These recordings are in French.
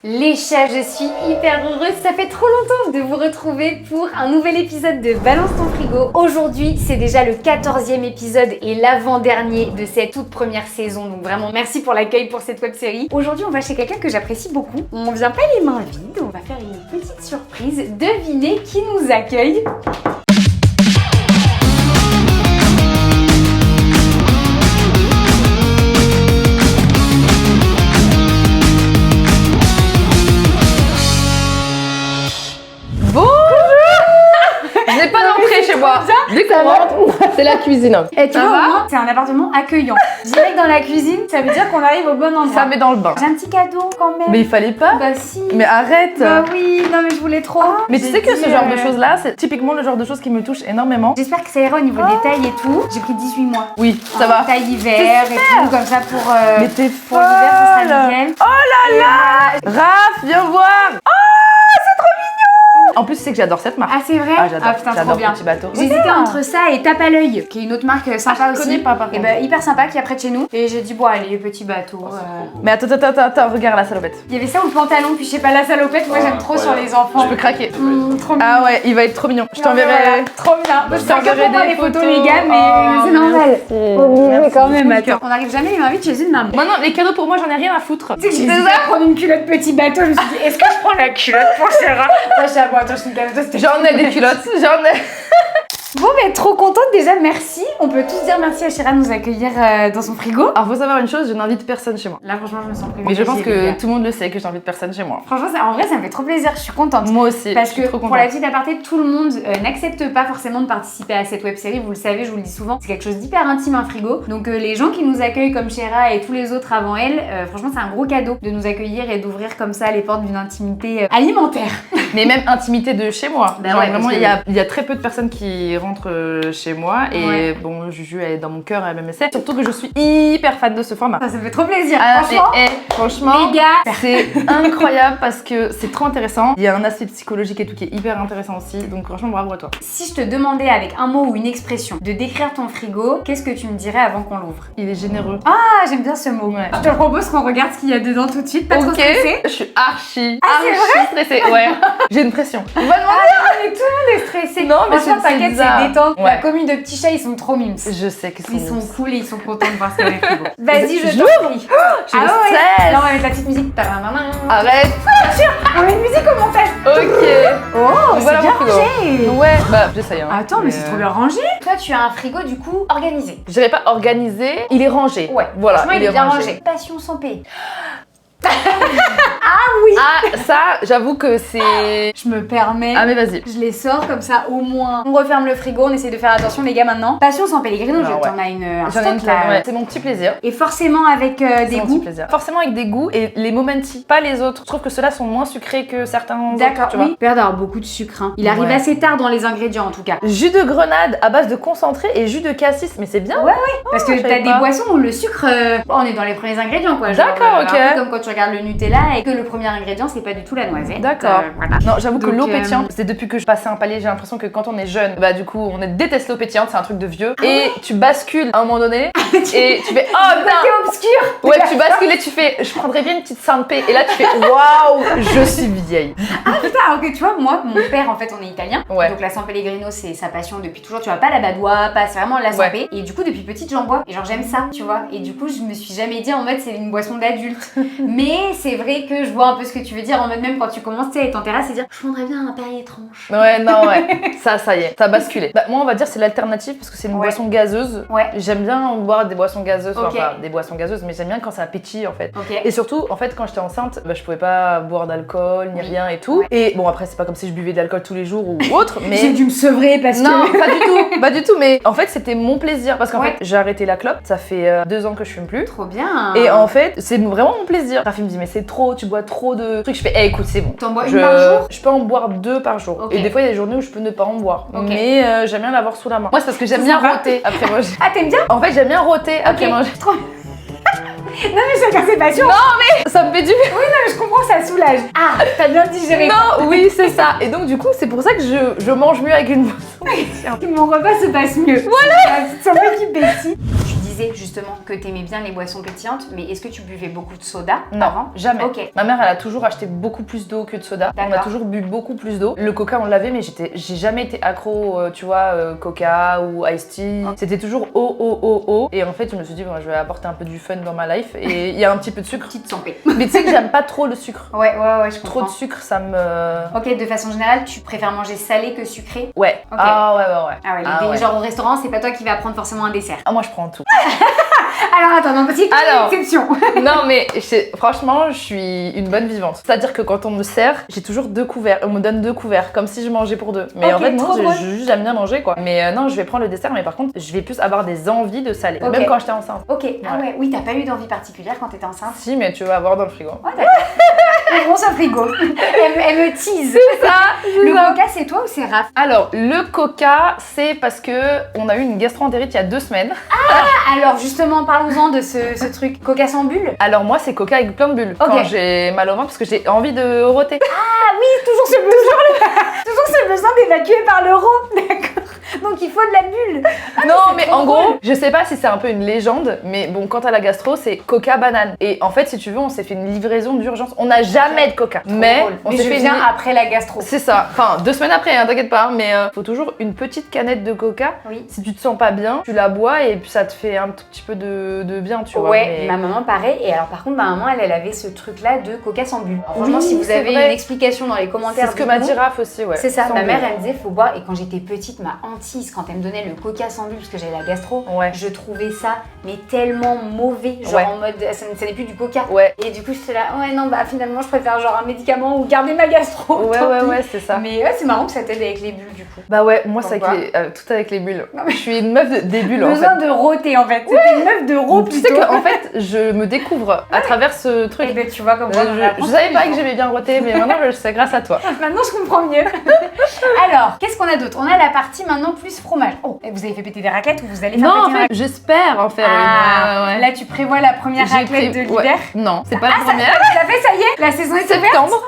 Les chats, je suis hyper heureuse, ça fait trop longtemps de vous retrouver pour un nouvel épisode de Balance ton frigo. Aujourd'hui, c'est déjà le 14e épisode et l'avant-dernier de cette toute première saison, donc vraiment merci pour l'accueil pour cette web-série. Aujourd'hui, on va chez quelqu'un que j'apprécie beaucoup. On vient pas les mains vides, on va faire une petite surprise. Devinez qui nous accueille. J'ai pas d'entrée chez moi. Dès qu'on rentre, c'est la cuisine. Et tu vois, c'est un appartement accueillant. Direct dans la cuisine, ça veut dire qu'on arrive au bon endroit. Ça met dans le bain. J'ai un petit cadeau quand même. Mais il fallait pas. Bah si. Mais arrête. Bah oui, non mais je voulais trop. Mais tu sais que ce genre de choses là, c'est typiquement le genre de choses qui me touche énormément. J'espère que ça ira au niveau des tailles et tout. J'ai pris 18 mois. Oui, ça va. Taille hiver et tout, comme ça pour Mais t'es pour l'hiver, ça folle. sera nickel. Oh là là. Raph, viens voir. En plus, tu sais que j'adore cette marque. Ah c'est vrai. J'adore. Putain, trop J'adore bien. Petit Bateau. J'hésitais entre ça et Tape à l'œil, qui est une autre marque sympa je aussi. connais pas, par Et contre. bah hyper sympa qui est près de chez nous. Et j'ai dit bon allez, petit bateau. Mais attends, regarde la salopette. Il y avait ça ou le pantalon, puis je sais pas la salopette, moi j'aime trop sur les enfants. Je peux craquer. Trop mignon. Ah ouais, il va être trop mignon. Je t'enverrai. Voilà, trop bien. Je t'enverrai pas des les photos, photos. les gars, mais Oh, c'est normal. Merci. Quand même, Merci. attends. On n'arrive jamais, il m'invite chez une maman. Maintenant, les cadeaux pour moi, j'en ai rien à foutre. Tu sais que j'ai hésité à prendre une culotte petit bateau, je me suis dit, est-ce que je prends la culotte pour Chéra? Moi, je suis bon, attends, je suis une cadeau, c'était J'en ai des culottes, j'en ai. Bon, mais trop contente déjà, merci. On peut tous dire merci à Chéra de nous accueillir dans son frigo. Alors, faut savoir une chose, je n'invite personne chez moi. Là, franchement, je me sens Mais je pense privilégiée, les que gars. tout le monde le sait que j'invite personne chez moi. Franchement, en vrai, ça me fait trop plaisir, je suis contente. Moi aussi. Parce je suis que trop pour contente. la petite aparté, tout le monde n'accepte pas forcément de participer à cette web série. Vous le savez, je vous le dis souvent, c'est quelque chose d'hyper intime un frigo. Donc les gens qui nous accueillent comme Chéra et tous les autres avant elle, franchement c'est un gros cadeau de nous accueillir et d'ouvrir comme ça les portes d'une intimité alimentaire. Mais même intimité de chez moi. Bah Genre, ouais, vraiment, parce que- il y a très peu de personnes qui rentrent chez moi. Et Ouais. bon, Juju, elle est dans mon cœur, elle me sait. Surtout que je suis hyper fan de ce format. Ça me fait trop plaisir. Ah, Franchement, franchement, les gars, c'est incroyable parce que c'est trop intéressant. Il y a un aspect psychologique et tout qui est hyper intéressant aussi. Donc franchement, bravo à toi. si je te demandais avec un mot ou une expression de décrire ton frigo, qu'est-ce que tu me dirais avant qu'on l'ouvre? Il est généreux. Ah, j'aime bien ce mot. Ouais. Je te propose qu'on regarde ce qu'il y a dedans tout de suite, pas trop Ok, stressé. je suis archi c'est stressée. Ouais, j'ai une pression. Il va demander. Mais tout le monde est stressé. Non, mais franchement, c'est t'inquiète, bizarre. c'est détente. Ouais. La commune de petits chats, ils sont trop mimes. Je sais qu'ils sont Ils sont mimes. cool et ils sont contents de voir ce qu'il y a dans le frigo. Vas-y, je J'ouvre. t'en prie. J'ai le ouais. stress. Là, on va mettre la petite musique. Tadadadam. Arrête. On met une musique au montage. Ok. Oh, c'est Voilà bien mon frigo. rangé. Ouais, bah j'essaye. Hein. Attends, mais c'est trop bien rangé. Toi, tu as un frigo du coup organisé. Je dirais pas organisé, il est rangé. Ouais. Voilà, Franchement, il est bien rangé. Passion sans paix. Ah, ça, j'avoue que c'est. Je me permets. Ah, mais vas-y. Je les sors comme ça au moins. On referme le frigo, on essaie de faire attention les gars maintenant. Passion sans Pellegrino, Ah, t'en as un J'en ai une stock là. ouais. C'est mon petit plaisir. Et forcément avec C'est des mon petit goûts. plaisir. Forcément avec des goûts et les Momenti, pas les autres. Je trouve que ceux-là sont moins sucrés que certains autres, D'accord, tu vois. oui. Père d'avoir beaucoup de sucre. Hein. Il arrive Ouais. assez tard dans les ingrédients en tout cas. Jus de grenade à base de concentré et jus de cassis, mais c'est bien. Ouais, Parce que je t'as savais des pas. boissons où le sucre, on est dans les premiers ingrédients quoi. Genre, D'accord, ok. Un peu comme quand tu regardes le Nutella et que le premier ingrédient c'est pas du tout la noisette. D'accord. Voilà. Non, j'avoue que Donc, l'eau pétillante, c'est depuis que je passais un palier, j'ai l'impression que quand on est jeune, bah du coup, on déteste l'eau pétillante, c'est un truc de vieux. Et tu bascules à un moment donné et tu fais oh Côté putain. obscur. Ouais, tu bascules et tu fais je prendrais bien une petite sainte paix et là tu fais waouh, je suis vieille. Ah putain, alors que tu vois, moi, mon père en fait on est italien. Ouais. Donc la San Pellegrino c'est sa passion depuis toujours. Tu vois, pas la badois, pas, c'est vraiment la San Ouais. Pe. Et du coup, depuis petite j'en bois. Et genre j'aime ça, tu vois. Et du coup, je me suis jamais dit en mode c'est une boisson d'adulte. Mais c'est vrai que je vois un peu ce que tu veux dire en mode même quand tu commences tu sais, à être en terrasse et dire je prendrais bien un Perrier tranche. Ouais, non, ouais. Ça y est, ça a basculé. Bah, moi, on va dire c'est l'alternative parce que c'est une Ouais. boisson gazeuse. Ouais. J'aime bien boire des boissons gazeuses, Ok. enfin pas des boissons gazeuses, mais j'aime bien quand ça pétille en fait. Ok. Et surtout, en fait, quand j'étais enceinte, bah, je pouvais pas boire d'alcool ni Oui. rien et tout. Ouais. Et bon, après, c'est pas comme si je buvais de l'alcool tous les jours ou autre, mais. J'ai dû me sevrer parce Non, que. pas du tout, pas du tout. Mais en fait, c'était mon plaisir parce qu'en Ouais. fait, j'ai arrêté la clope. Ça fait 2 ans que je fume plus. Trop bien. Et en fait, c'est vraiment mon plaisir. Rafi me dit, mais c'est trop, tu bois trop de trucs. Je fais, écoute, c'est bon. T'en bois une par jour? Je peux en boire 2 par jour. Ok. Et des fois, il y a des journées où je peux ne pas en boire. Ok. Mais j'aime bien l'avoir sous la main. Moi, c'est parce que j'aime C'est bien sympa. rôter après manger. Ah, t'aimes bien? En fait, j'aime bien rôter après Ok. manger. Trop. Non mais chacun ses passions. Ça me fait du bien. Je comprends, ça soulage. Ah, t'as bien digéré. Non, oui, c'est ça. Et donc, du coup, c'est pour ça que je mange mieux avec une boisson. Mon repas se passe mieux. Voilà. La petite surprise qui pétille. Je suis disais justement que t'aimais bien les boissons pétillantes, mais est-ce que tu buvais beaucoup de soda Non, avant? jamais. Ok. Ma mère, elle a toujours acheté beaucoup plus d'eau que de soda. On a D'accord. toujours bu beaucoup plus d'eau. Le coca, on l'avait, mais j'ai jamais été accro, tu vois, coca ou iced tea. C'était toujours eau. Et en fait, je me suis dit, bon, je vais apporter un peu du fun dans ma life. Et il y a un petit peu de sucre. Petite santé. Mais tu sais que j'aime pas trop le sucre. Ouais, je comprends. Trop de sucre, ça me... Ok, de façon générale, tu préfères manger salé que sucré? Ouais. Ok. Ah ouais. Ah ouais, genre au restaurant, c'est pas toi qui vas prendre forcément un dessert. Ah, moi, je prends tout. Alors attends, non, petite exception. Non, mais franchement, je suis une bonne vivante. C'est-à-dire que quand on me sert, j'ai toujours 2 couverts. On me donne 2 couverts, comme si je mangeais pour 2. Mais Ok, en fait, non, trop drôle. j'aime bien manger, quoi. Mais non, je vais prendre le dessert, mais par contre, je vais plus avoir des envies de salé. Ok. Même quand j'étais enceinte. Ok, ah ouais, oui, t'as pas eu d'envie particulière quand t'étais enceinte? Si, mais tu vas avoir dans le frigo. Ouais, d'accord. On s'en frigo. Elle me tease. Le coca, c'est toi ou c'est Raph? Alors, le coca, c'est parce que on a eu une gastro-entérite il y a 2 semaines. Alors justement, parlons-en de ce truc. Coca sans bulle? Alors moi, c'est coca avec plein de bulles. Ok. Quand j'ai mal au ventre, parce que j'ai envie de roter. Ah oui, toujours ce besoin d'évacuer par le rot. D'accord. Donc il faut de la bulle. Ah, Non, c'est mais trop en drôle. gros, je sais pas si c'est un peu une légende, mais bon, quand t'as la gastro, c'est coca banane. Et en fait, si tu veux, on s'est fait une livraison d'urgence. On n'a jamais de coca. Mais Drôle. on Mais s'est je fait viens une... après la gastro. C'est ça. Enfin, 2 semaines après, hein, t'inquiète pas. Mais faut toujours une petite canette de coca. Oui. Si tu te sens pas bien, tu la bois et puis ça te fait un tout petit peu de bien, tu vois. Ouais, mais- ma maman pareil. Et alors par contre, ma maman, elle avait ce truc-là de coca sans bulle. Alors, franchement, Oui, si vous c'est avez vrai. une explication dans les commentaires, C'est ce que m'a dites-nous. dit Raph aussi, ouais. C'est ça, Sans ma mère bulle. elle me disait faut boire, et quand j'étais petite, ma hantise quand elle me donnait le coca sans bulle parce que j'avais la gastro, Ouais. je trouvais ça mais tellement mauvais, genre Ouais. en mode ça n'est plus du coca. Ouais. Et du coup j'étais là, ouais non bah finalement je préfère genre un médicament ou garder ma gastro. Ouais, tant ouais, pis. ouais, c'est ça. Mais ouais, c'est marrant que ça t'aide avec les bulles du coup. Bah ouais, moi c'est Pourquoi avec tout avec les bulles. Je suis une meuf des bulles en fait. Besoin de roter en fait, c'était une meuf de rot Tu sais plutôt. qu'en fait, je me découvre à travers ce truc. Et ben tu vois comme quoi on apprend Je savais tous pas les que jours. j'aimais bien roter, mais maintenant je le sais grâce à toi. Maintenant je comprends mieux. Alors, qu'est-ce qu'on a d'autre? On a la partie maintenant plus fromage. Oh, et vous avez fait péter des raclettes ou vous allez faire Non, en péter une fait, j'espère en faire Ah, une. Ouais. là tu prévois la première J'ai raclette pris- de l'hiver. ouais. Non, c'est pas la Ça première. fait, ça y est, la saison est ouverte. Septembre.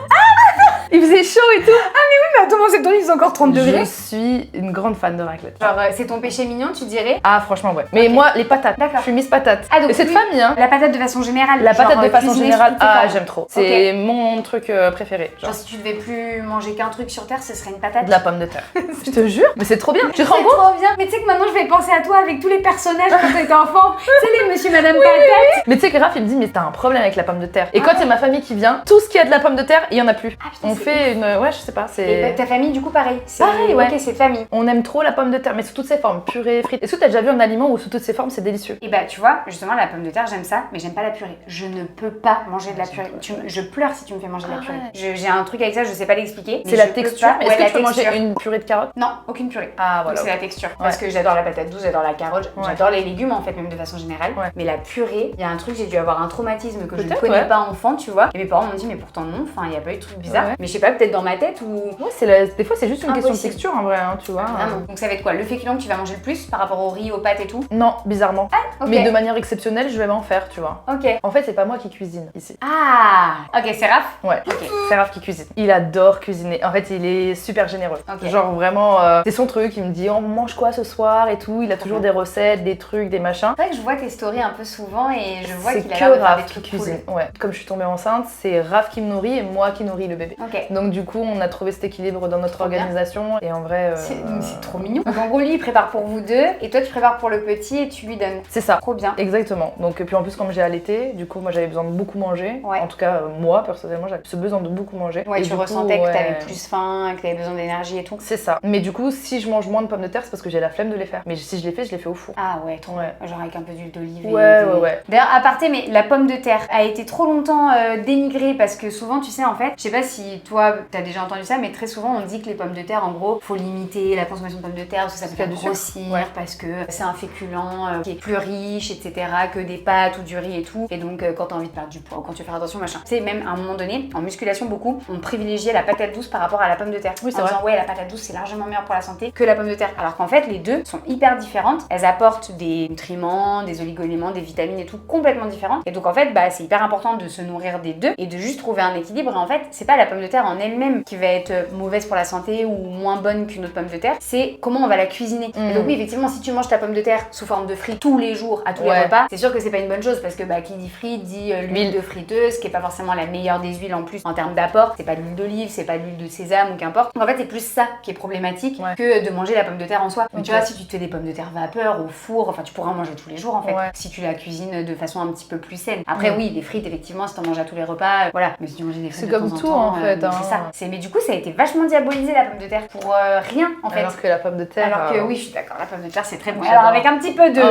Il faisait chaud et tout. Mais attends, en septembre, il fait encore 30 Je degrés. suis une grande fan de raclette. Genre, c'est ton péché mignon, tu dirais? Ah, franchement, ouais. Mais Ok. moi, les patates. D'accord. Je suis Miss Patate. Ah, donc et c'est de oui. famille, hein. La patate de façon générale. La genre, patate de façon cuisiner générale, sous tes ah, formes. j'aime trop. C'est mon truc préféré. Genre. Genre, si tu devais plus manger qu'un truc sur terre, ce serait une patate. De la pomme de terre. Je te jure, mais c'est trop bien. Tu te rends C'est compte? trop bien. Mais tu sais que maintenant, je vais penser à toi avec tous les personnages quand t'étais enfant. Tu sais, les monsieur, madame patate. Mais tu sais que Raph il me dit mais t'as un problème avec la pomme de terre. Et quand il y a ma famille qui vient, tout ce qui a de la pomme de terre, il y en a plus. Ah, putain, On c'est fait une ouais je sais pas, Et c'est bah, ta famille, du coup, pareil. C'est- Pareil, ouais. Ok, c'est famille. on aime trop la pomme de terre mais sous toutes ses formes, purée, frites. Est-ce que t'as déjà vu un aliment où sous toutes ses formes c'est délicieux? Et bah, tu vois, justement, la pomme de terre, j'aime ça, mais j'aime pas la purée. Je ne peux pas manger de la purée. Je pleure si tu me fais manger de la Ah purée. ouais. J'ai un truc avec ça, je sais pas l'expliquer. mais C'est la je peux texture. pas. Est-ce Ouais, que la tu peux manger texture. une purée de carottes? Non, aucune purée. Ah Donc voilà. c'est la texture. Parce que j'adore la patate douce, j'adore la carotte, Ouais. j'adore les légumes en fait, même de façon générale. Ouais. Mais la purée, il y a un truc, j'ai dû avoir un traumatisme que je ne Peut-être, connais ouais. pas enfant, tu vois. Et mes parents m'ont dit, mais pourtant non, enfin, il n'y a pas eu de truc bizarre. Ouais. Mais je sais pas, peut-être dans ma tête ou. Ouais, des fois c'est juste une question de Impossible. texture en vrai, hein, tu vois. Vraiment. Donc ça va être quoi? Le féculent que tu vas manger le plus par rapport au riz, aux pâtes et tout? Non, bizarrement. Ok. Mais de manière exceptionnelle, je vais m'en faire, tu vois. Ok. En fait, c'est pas moi qui cuisine ici. Ah. Ok, c'est Raph? Ouais, Ok. c'est Raph qui cuisine. Il adore cuisiner. En fait, il est super généreux. Ok. Genre vraiment, c'est son truc. Il me dit on mange quoi ce soir et tout. Il a toujours des recettes, des trucs, des machins. C'est vrai que je vois tes stories un peu souvent et je vois C'est qu'il a que l'air de faire des Raph qui trucs cuisine. cool. Ouais. Comme je suis tombée enceinte, c'est Raph qui me nourrit et moi qui nourris le bébé. Ok. Donc du coup, on a trouvé cet équilibre dans notre Trop bien. organisation et en vrai, C'est trop mignon. Donc en gros, lui, il prépare pour vous deux et toi, tu prépares pour le petit et tu lui donnes. c'est ça. Trop bien. Exactement. Donc et puis en plus comme j'ai allaité, du coup moi j'avais besoin de beaucoup manger. Ouais. En tout cas moi personnellement j'avais ce besoin de beaucoup manger. Ouais, Et tu du coup, ressentais que ouais. t'avais plus faim, que t'avais besoin d'énergie et tout. C'est ça. Mais du coup si je mange moins de pommes de terre c'est parce que j'ai la flemme de les faire. Mais si je les fais au four. Ah ouais, trop. Ouais. Genre avec un peu d'huile d'olive. Ouais, ouais. D'ailleurs, à aparté, mais la pomme de terre a été trop longtemps dénigrée parce que souvent, tu sais, en fait, je sais pas si toi, t'as déjà entendu ça, mais très souvent, on dit que les pommes de terre, en gros, faut limiter la consommation de pommes de terre parce que ça peut qu'il y a faire du sucre. grossir, Ouais. parce que c'est un féculent qui est plus riche, etc., que des pâtes ou du riz et tout. Et donc, quand t'as envie de perdre du poids ou quand tu veux faire attention, machin. Tu sais, même à un moment donné, en musculation, beaucoup, on privilégiait la patate douce par rapport à la pomme de terre. Oui, c'est en vrai. disant, ouais, la patate douce, c'est largement meilleur pour la santé que la pomme de terre. Alors qu'en fait, les deux sont hyper différentes. Elles apportent des nutriments, des oligo-éléments, des vitamines et tout complètement différents. Et donc en fait, bah, c'est hyper important de se nourrir des deux et de juste trouver un équilibre. Et en fait, c'est pas la pomme de terre en elle-même qui va être mauvaise pour la santé ou moins bonne qu'une autre pomme de terre, c'est comment on va la cuisiner. Et donc oui, effectivement, si tu manges ta pomme de terre sous forme de frites tous les jours, à tous les repas, c'est sûr que c'est pas une bonne chose parce que qui dit frites dit l'huile de friteuse, qui est pas forcément la meilleure des huiles en plus en termes d'apport. C'est pas de l'huile d'olive, c'est pas de l'huile de sésame ou qu'importe. Donc en fait, c'est plus ça qui est problématique que de manger la pomme de terre en soi. Mais tu vois, si tu te fais des pommes de terre vapeur au four, enfin tu pourras en manger tous les jours en fait, si tu la cuisines de façon un petit peu plus saine. Après oui, les frites effectivement, si t'en manges à tous les repas, voilà. Mais si tu manges des frites c'est comme tout en fait. C'est ça. Mais du coup, ça a été vachement diabolisé la pomme de terre pour rien en fait. Alors que la pomme de terre. Alors que oui, je suis d'accord, la pomme de terre c'est très bon. Alors avec un petit peu de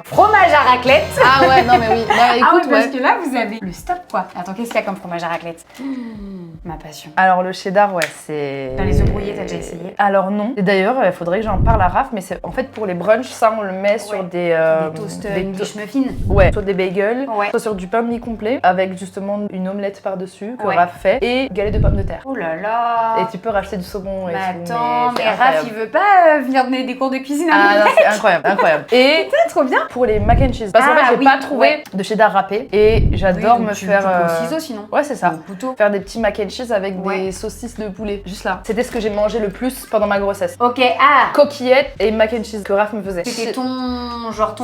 fromage à raclette. Ah ouais, non mais oui. Bah, écoute, parce que là vous avez le stop quoi. Attends, qu'est-ce qu'il y a comme fromage à raclette? Ma passion. Alors le cheddar, c'est. Dans les œufs brouillés, t'as déjà essayé? Alors non. Et d'ailleurs, il faudrait que j'en parle à Raph, mais c'est en fait pour les brunchs, ça on le met sur des toasts English muffins. Ouais, soit des bagels, soit sur du pain mi-complet avec justement une omelette par-dessus que Raph fait et galette de pommes de terre. Oh là là. Et tu peux racheter du saumon et tout. Attends, mais Raph il veut pas venir donner des cours de cuisine à Ah non, c'est incroyable, incroyable. Et c'est trop bien pour les mac and cheese. Parce qu'en fait, j'ai pas trouvé de cheddar râpé et j'adore me faire. Au ciseau sinon. Ouais, c'est ça. Au couteau. Faire des petits mac and cheese avec des saucisses de poulet. Juste là. C'était ce que j'ai mangé le plus pendant ma grossesse. Ok, coquillettes et mac and cheese que Raph me faisait. C'était ton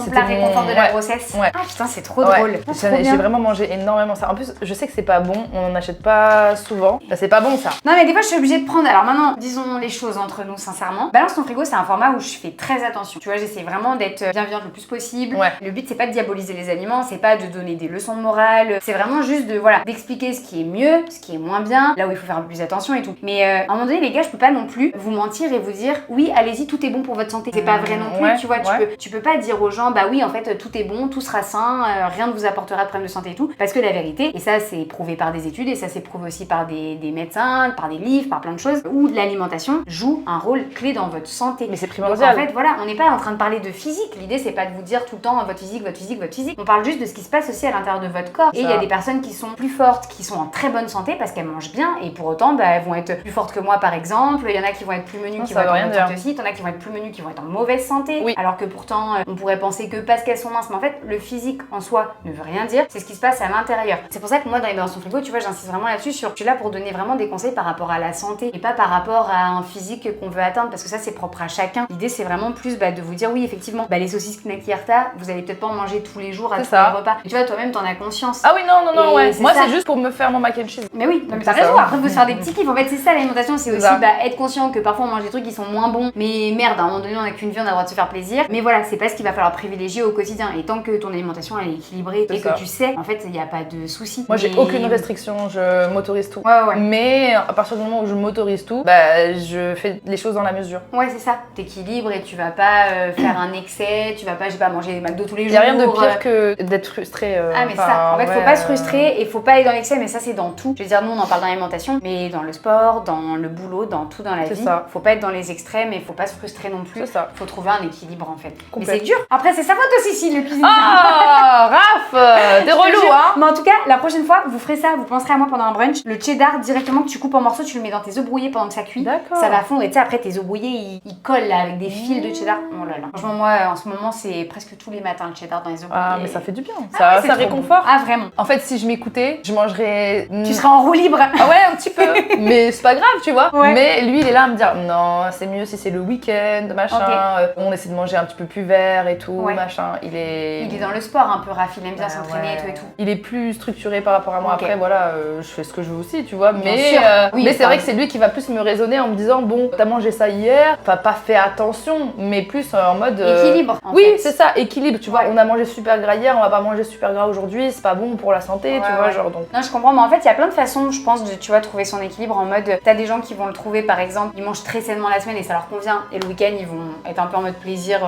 plat réconfort de la grossesse. Ouais. Ah putain, c'est trop drôle. J'ai vraiment mangé énormément ça. En plus, je sais que c'est pas bon, on en achète pas souvent. Bah, c'est pas bon ça. Non mais des fois je suis obligée de prendre. Alors maintenant, disons les choses entre nous sincèrement. Balance ton frigo, c'est un format où je fais très attention. Tu vois, j'essaie vraiment d'être bienveillante le plus possible. Le but c'est pas de diaboliser les aliments, c'est pas de donner des leçons de morale. C'est vraiment juste de d'expliquer ce qui est mieux, ce qui est moins bien, là où il faut faire un peu plus attention et tout. Mais à un moment donné les gars, je peux pas non plus vous mentir et vous dire oui, allez-y, tout est bon pour votre santé. C'est pas vrai non plus, tu vois. Tu peux pas dire aux gens bah oui en fait tout est bon, tout sera sain, rien ne vous apportera de problème de santé et tout. Parce que la vérité, et ça c'est prouvé par des études et ça c'est prouvé aussi par des médecins, par des livres, par plein de choses, où l'alimentation joue un rôle clé dans votre santé. Mais c'est primordial. Donc, en fait voilà, on n'est pas en train de parler de physique. L'idée c'est pas de vous dire tout le temps votre physique, votre physique, votre physique. On parle juste de ce qui se passe aussi à l'intérieur de votre corps. Et il y a des personnes qui sont plus fortes, qui sont en très bonne santé parce qu'elles mangent bien et pour autant elles vont être plus fortes que moi par exemple. Il y en a qui vont être plus menus, qui vont être en bonne santé aussi. Il y en a qui vont être plus menus, qui vont être en mauvaise santé. Alors que pourtant on pourrait penser que parce qu'elles sont minces, mais en fait le physique en soi ne veut rien dire. C'est ce qui se passe à l'intérieur. C'est pour ça que moi dans les balances ton frigo, tu vois, j'insiste vraiment là-dessus. Je suis là pour donner vraiment des conseils par rapport à la santé et pas par rapport à un physique qu'on veut atteindre parce que ça c'est propre à chacun. L'idée c'est vraiment plus de vous dire oui effectivement les saucisses Knacky Yarta, vous allez peut-être pas en manger tous les jours à tous les repas. Et tu vois toi-même t'en as conscience. Ah oui non ouais. Moi c'est juste pour me faire mon mac and cheese. Mais oui, non, mais t'as raison. Après faut se faire des petits kiffs. En fait c'est ça l'alimentation, c'est aussi être conscient que parfois on mange des trucs qui sont moins bons. Mais merde, à un moment donné on a qu'une vie, on a le droit de se faire plaisir. Mais voilà, c'est pas ce qu'il va falloir privilégier au quotidien. Et tant que ton alimentation elle est équilibrée et que tu sais, en fait il n'y a pas de souci. Moi j'ai aucune restriction, je m'autorise tout. Ouais. Mais à partir du moment où je m'autorise tout, je fais les choses dans la mesure. Ouais c'est ça, t'équilibres et tu vas pas faire un excès, tu vas pas manger des McDo tous les jours. Y'a rien de pire que d'être frustré. Ah mais ça, en fait faut pas se frustrer et faut pas aller dans l'excès, mais ça c'est dans tout. Je veux dire nous on en parle dans l'alimentation, mais dans le sport, dans le boulot, dans tout dans la vie. Faut pas être dans les extrêmes et faut pas se frustrer non plus. Faut trouver un équilibre en fait. Mais c'est dur. Après c'est sa faute aussi si le cuisine. Ah Raph, t'es relou hein. Mais en tout cas la prochaine fois vous ferez ça, vous penserez à moi pendant un brunch. Le cheddar directement que tu coupes en morceaux, tu le mets dans tes œufs brouillés pendant que ça cuit. Ça va fondre et tu sais après tes œufs brouillés ils collent là avec des fils de cheddar. Oh là là. Franchement moi en ce moment c'est presque tous les matins le cheddar dans les œufs brouillés. Ah mais ça fait du bien. Ça réconforte. Ah vraiment. En fait si je m'écoutais, je mangerais. Tu serais en roue libre. Ah ouais un petit peu. Mais c'est pas grave tu vois. Mais lui il est là à me dire non c'est mieux si c'est le week-end machin. On essaie de manger un petit peu plus vert et tout machin. Il est dans le sport un peu Raph, il aime bien s'entraîner et tout. Il est plus structuré par rapport à moi. Après voilà je fais ce que je veux aussi tu vois. Mais c'est vrai que c'est lui qui va plus me raisonner en me disant bon t'as mangé ça hier, t'as pas fait attention mais plus en mode équilibre. Oui c'est ça, équilibre tu vois. On a mangé super gras hier, on va pas manger super gras aujourd'hui, c'est pas bon pour la santé tu vois genre donc. Non je comprends mais en fait il y a plein de façons je pense de tu vois trouver son équilibre en mode t'as des gens qui vont le trouver par exemple ils mangent très sainement la semaine et ça leur convient et le week-end ils vont être un peu en mode plaisir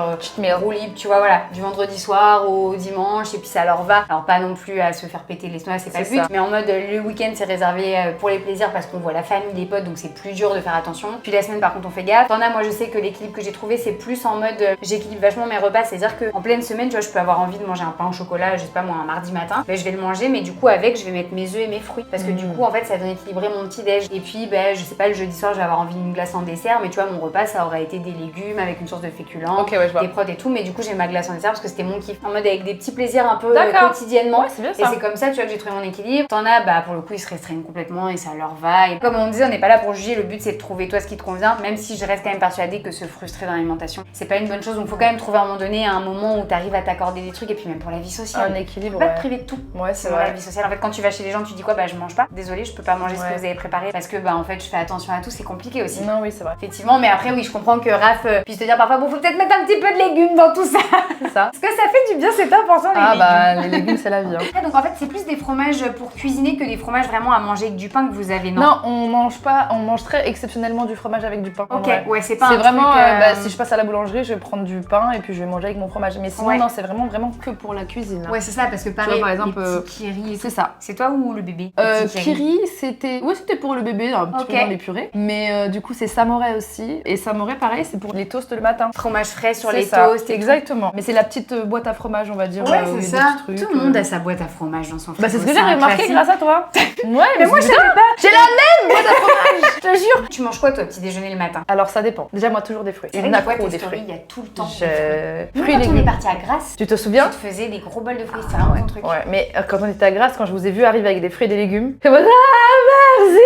roue libre tu vois voilà du vendredi soir au dimanche et puis ça leur va. Alors pas non plus à se faire péter l'estomac c'est pas le but mais en mode le week-end c'est réservé pour les plaisirs parce qu'on voit la famille les potes donc c'est plus dur de faire attention. Puis la semaine par contre on fait gaffe. T'en as moi je sais que l'équilibre que j'ai trouvé c'est plus en mode j'équilibre vachement mes repas, c'est-à-dire que en pleine semaine tu vois je peux avoir envie de manger un pain au chocolat je sais pas moi un mardi matin, je vais le manger mais du coup avec je vais mettre mes œufs et mes fruits parce que du coup en fait ça vient équilibrer mon petit déj et puis je sais pas le jeudi soir je vais avoir envie d'une glace en dessert mais tu vois mon repas ça aurait été des légumes avec une source de féculents, des prods et tout mais du coup j'ai ma glace en dessert parce que c'était mon kiff en mode avec des petits plaisirs un peu quotidiennement c'est bien ça. Et c'est comme ça tu vois que j'ai trouvé mon équilibre. T'en as pour le coup ils se restreignent complètement et ça leur va et comme on disait on n'est pas là pour juger, le but c'est de trouver toi ce qui te convient, même si je reste quand même persuadée que se frustrer dans l'alimentation, c'est pas une bonne chose. Donc faut quand même trouver à un moment donné un moment où tu arrives à t'accorder des trucs et puis même pour la vie sociale. Un équilibre. Tu peux pas te priver de tout. Ouais, c'est Dans la vrai. vie sociale. En fait, quand tu vas chez les gens, tu dis quoi? Bah je mange pas. Désolée, je peux pas manger ce que Ouais. vous avez préparé parce que bah en fait je fais attention à tout, c'est compliqué aussi. Non, oui, c'est vrai. Effectivement, mais après oui, je comprends que Raph puisse te dire parfois bon faut peut-être mettre un petit peu de légumes dans tout ça. C'est ça. Parce que ça fait du bien, c'est important les Ah légumes. bah, les légumes, c'est la vie. Hein. Ah, donc en fait c'est plus des fromages pour cuisiner que des fromages vraiment à manger avec du pain que vous avez, non? Non, on mange pas, on mange très exceptionnellement du fromage avec du pain. en Ok, vrai. ouais, c'est pas C'est un vraiment, truc, bah, si je passe à la boulangerie, je vais prendre du pain et puis je vais manger avec mon fromage. Mais sinon, Ouais. non, c'est vraiment que pour la cuisine. Là. Ouais, c'est ça, parce que pareil, par exemple, les petits kiri et c'est tout. ça. C'est toi ou le bébé? Les petits Kiri, c'était. Ouais, c'était pour le bébé, un petit Ok. peu dans les purées. Mais du coup, c'est samouraï aussi. Et samouraï, pareil, c'est pour les toasts le matin. Fromage frais sur C'est les ça, toasts et exactement. Mais c'est la petite boîte à fromage, on va dire. tout. Ouais, où il c'est y a ça. des petits Tout trucs, le monde a sa boîte à fromage dans son frigo. Bah, c'est ce que j'ai un remarqué classique. grâce à toi. Ouais, Mais moi je putain, savais pas. j'ai la même boîte à fromage, je te jure. Tu manges quoi toi, petit déjeuner le matin? Alors, ça dépend. Déjà, moi, toujours des fruits. C'est vrai Une que je vois accro tes des stories, fruits. il y a tout le temps. des fruits. Je... Nous, Fruits et quand on est légumes. parti à Grasse, Tu te tu souviens? te faisais des gros bols de fruits, c'était vraiment ton truc. Ouais, mais quand on était à Grasse, quand je vous ai vu arriver avec des fruits et des légumes, c'est moi, ah merci!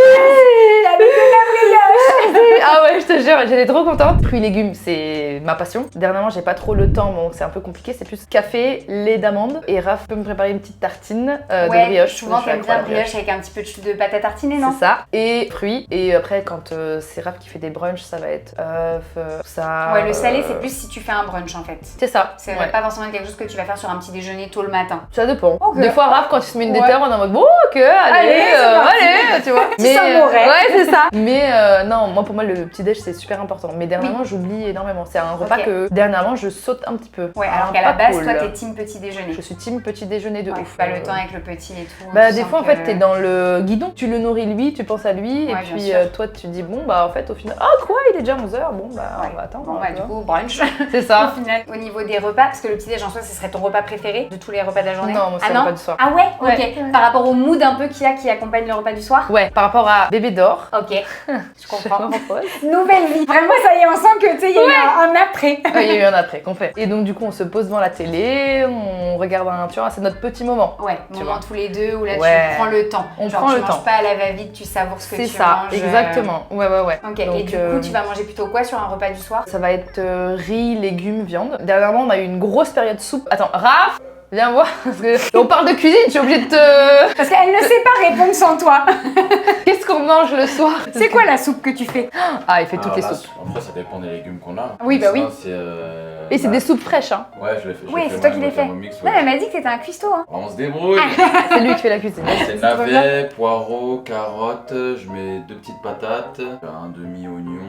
Ah ouais, je te jure, j'étais trop contente. Fruits et légumes, c'est ma passion. Dernièrement, j'ai pas trop le temps, donc c'est un peu compliqué. C'est plus café, lait d'amande. Et Raph peut me préparer une petite tartine de Ouais, brioche. souvent Je suis t'aimes accro à bien la brioche avec un petit peu de pâte à tartiner, non? C'est ça. Et fruits. Et après, quand c'est Raph qui fait des brunchs, ça va être œufs, ça. Ouais, le salé c'est plus si tu fais un brunch en fait. C'est ça. C'est Ouais. pas forcément quelque chose que tu vas faire sur un petit déjeuner tôt le matin. Ça dépend. Ok. Des fois, Raph, quand il se met une Ouais. déterre, on est en mode bon, ok, allez, Allez, c'est parti. allez, tu vois. Petit samouraï. ouais, c'est ça. Mais non, moi pour moi, le petit-déj, c'est super important. Mais dernièrement, j'oublie énormément. C'est un repas Ok. que dernièrement, je saute un petit peu. Ouais, Un alors qu'à la pas base, cool. toi t'es team petit déjeuner. Je suis team petit déjeuner de Ouais, ouf. pas le temps avec le petit et tout. Bah tu des sens fois en que- fait t'es dans le guidon, tu le nourris lui, tu penses à lui et Ouais, puis bien sûr. toi tu dis bon bah en fait au final quoi il est déjà 11h, bon bah Ouais. on va attendre. Bon hein, bah tu du vois. coup brunch. C'est Au ça. final, au niveau des repas, parce que le petit déj en soi, ce serait ton repas préféré de tous les repas de la journée. Non, moi c'est ah le non repas du soir. Ah ouais, ok. Ouais. Par rapport au mood un peu qu'il y a qui accompagne le repas du soir. Ouais, par rapport à bébé d'or. Ok, je comprends. Pourquoi Nouvelle vie. Vraiment, ça y est, on sent que tu sais, il y a eu un après. Il y a eu un après qu'on fait. Et donc du coup on se pose devant la télé, on regarde un tu vois, c'est notre petit moment. Ouais, Tu moment vois. tous les deux où là Ouais. tu prends le temps. On Genre, prend tu le manges temps. pas à la va-vite, tu savoures ce que C'est tu ça, manges. exactement. Ouais. Ok, et Donc, du coup, tu vas manger plutôt quoi sur un repas du soir? ça va être riz, légumes, viande. Dernièrement on a eu une grosse période soupe. Attends, Raph, viens voir parce que on parle de cuisine, je suis obligée de te. Parce qu'elle ne sait pas répondre sans toi. Qu'est-ce qu'on mange le soir? C'est quoi la soupe que tu fais? Ah, il fait toutes Alors les là, soupes. Après, ça dépend des légumes qu'on a. Oui, bah Ça, oui. c'est, Et c'est bah, des soupes fraîches, hein. Ouais, je l'ai fait. Oui, c'est toi qui l'as fait. Non, mais elle m'a dit que t'étais un cuistot. Hein. On se débrouille. C'est lui qui fait la cuisine. C'est trop navets, poireaux, carottes. Je mets 2 petites patates, un demi-oignon.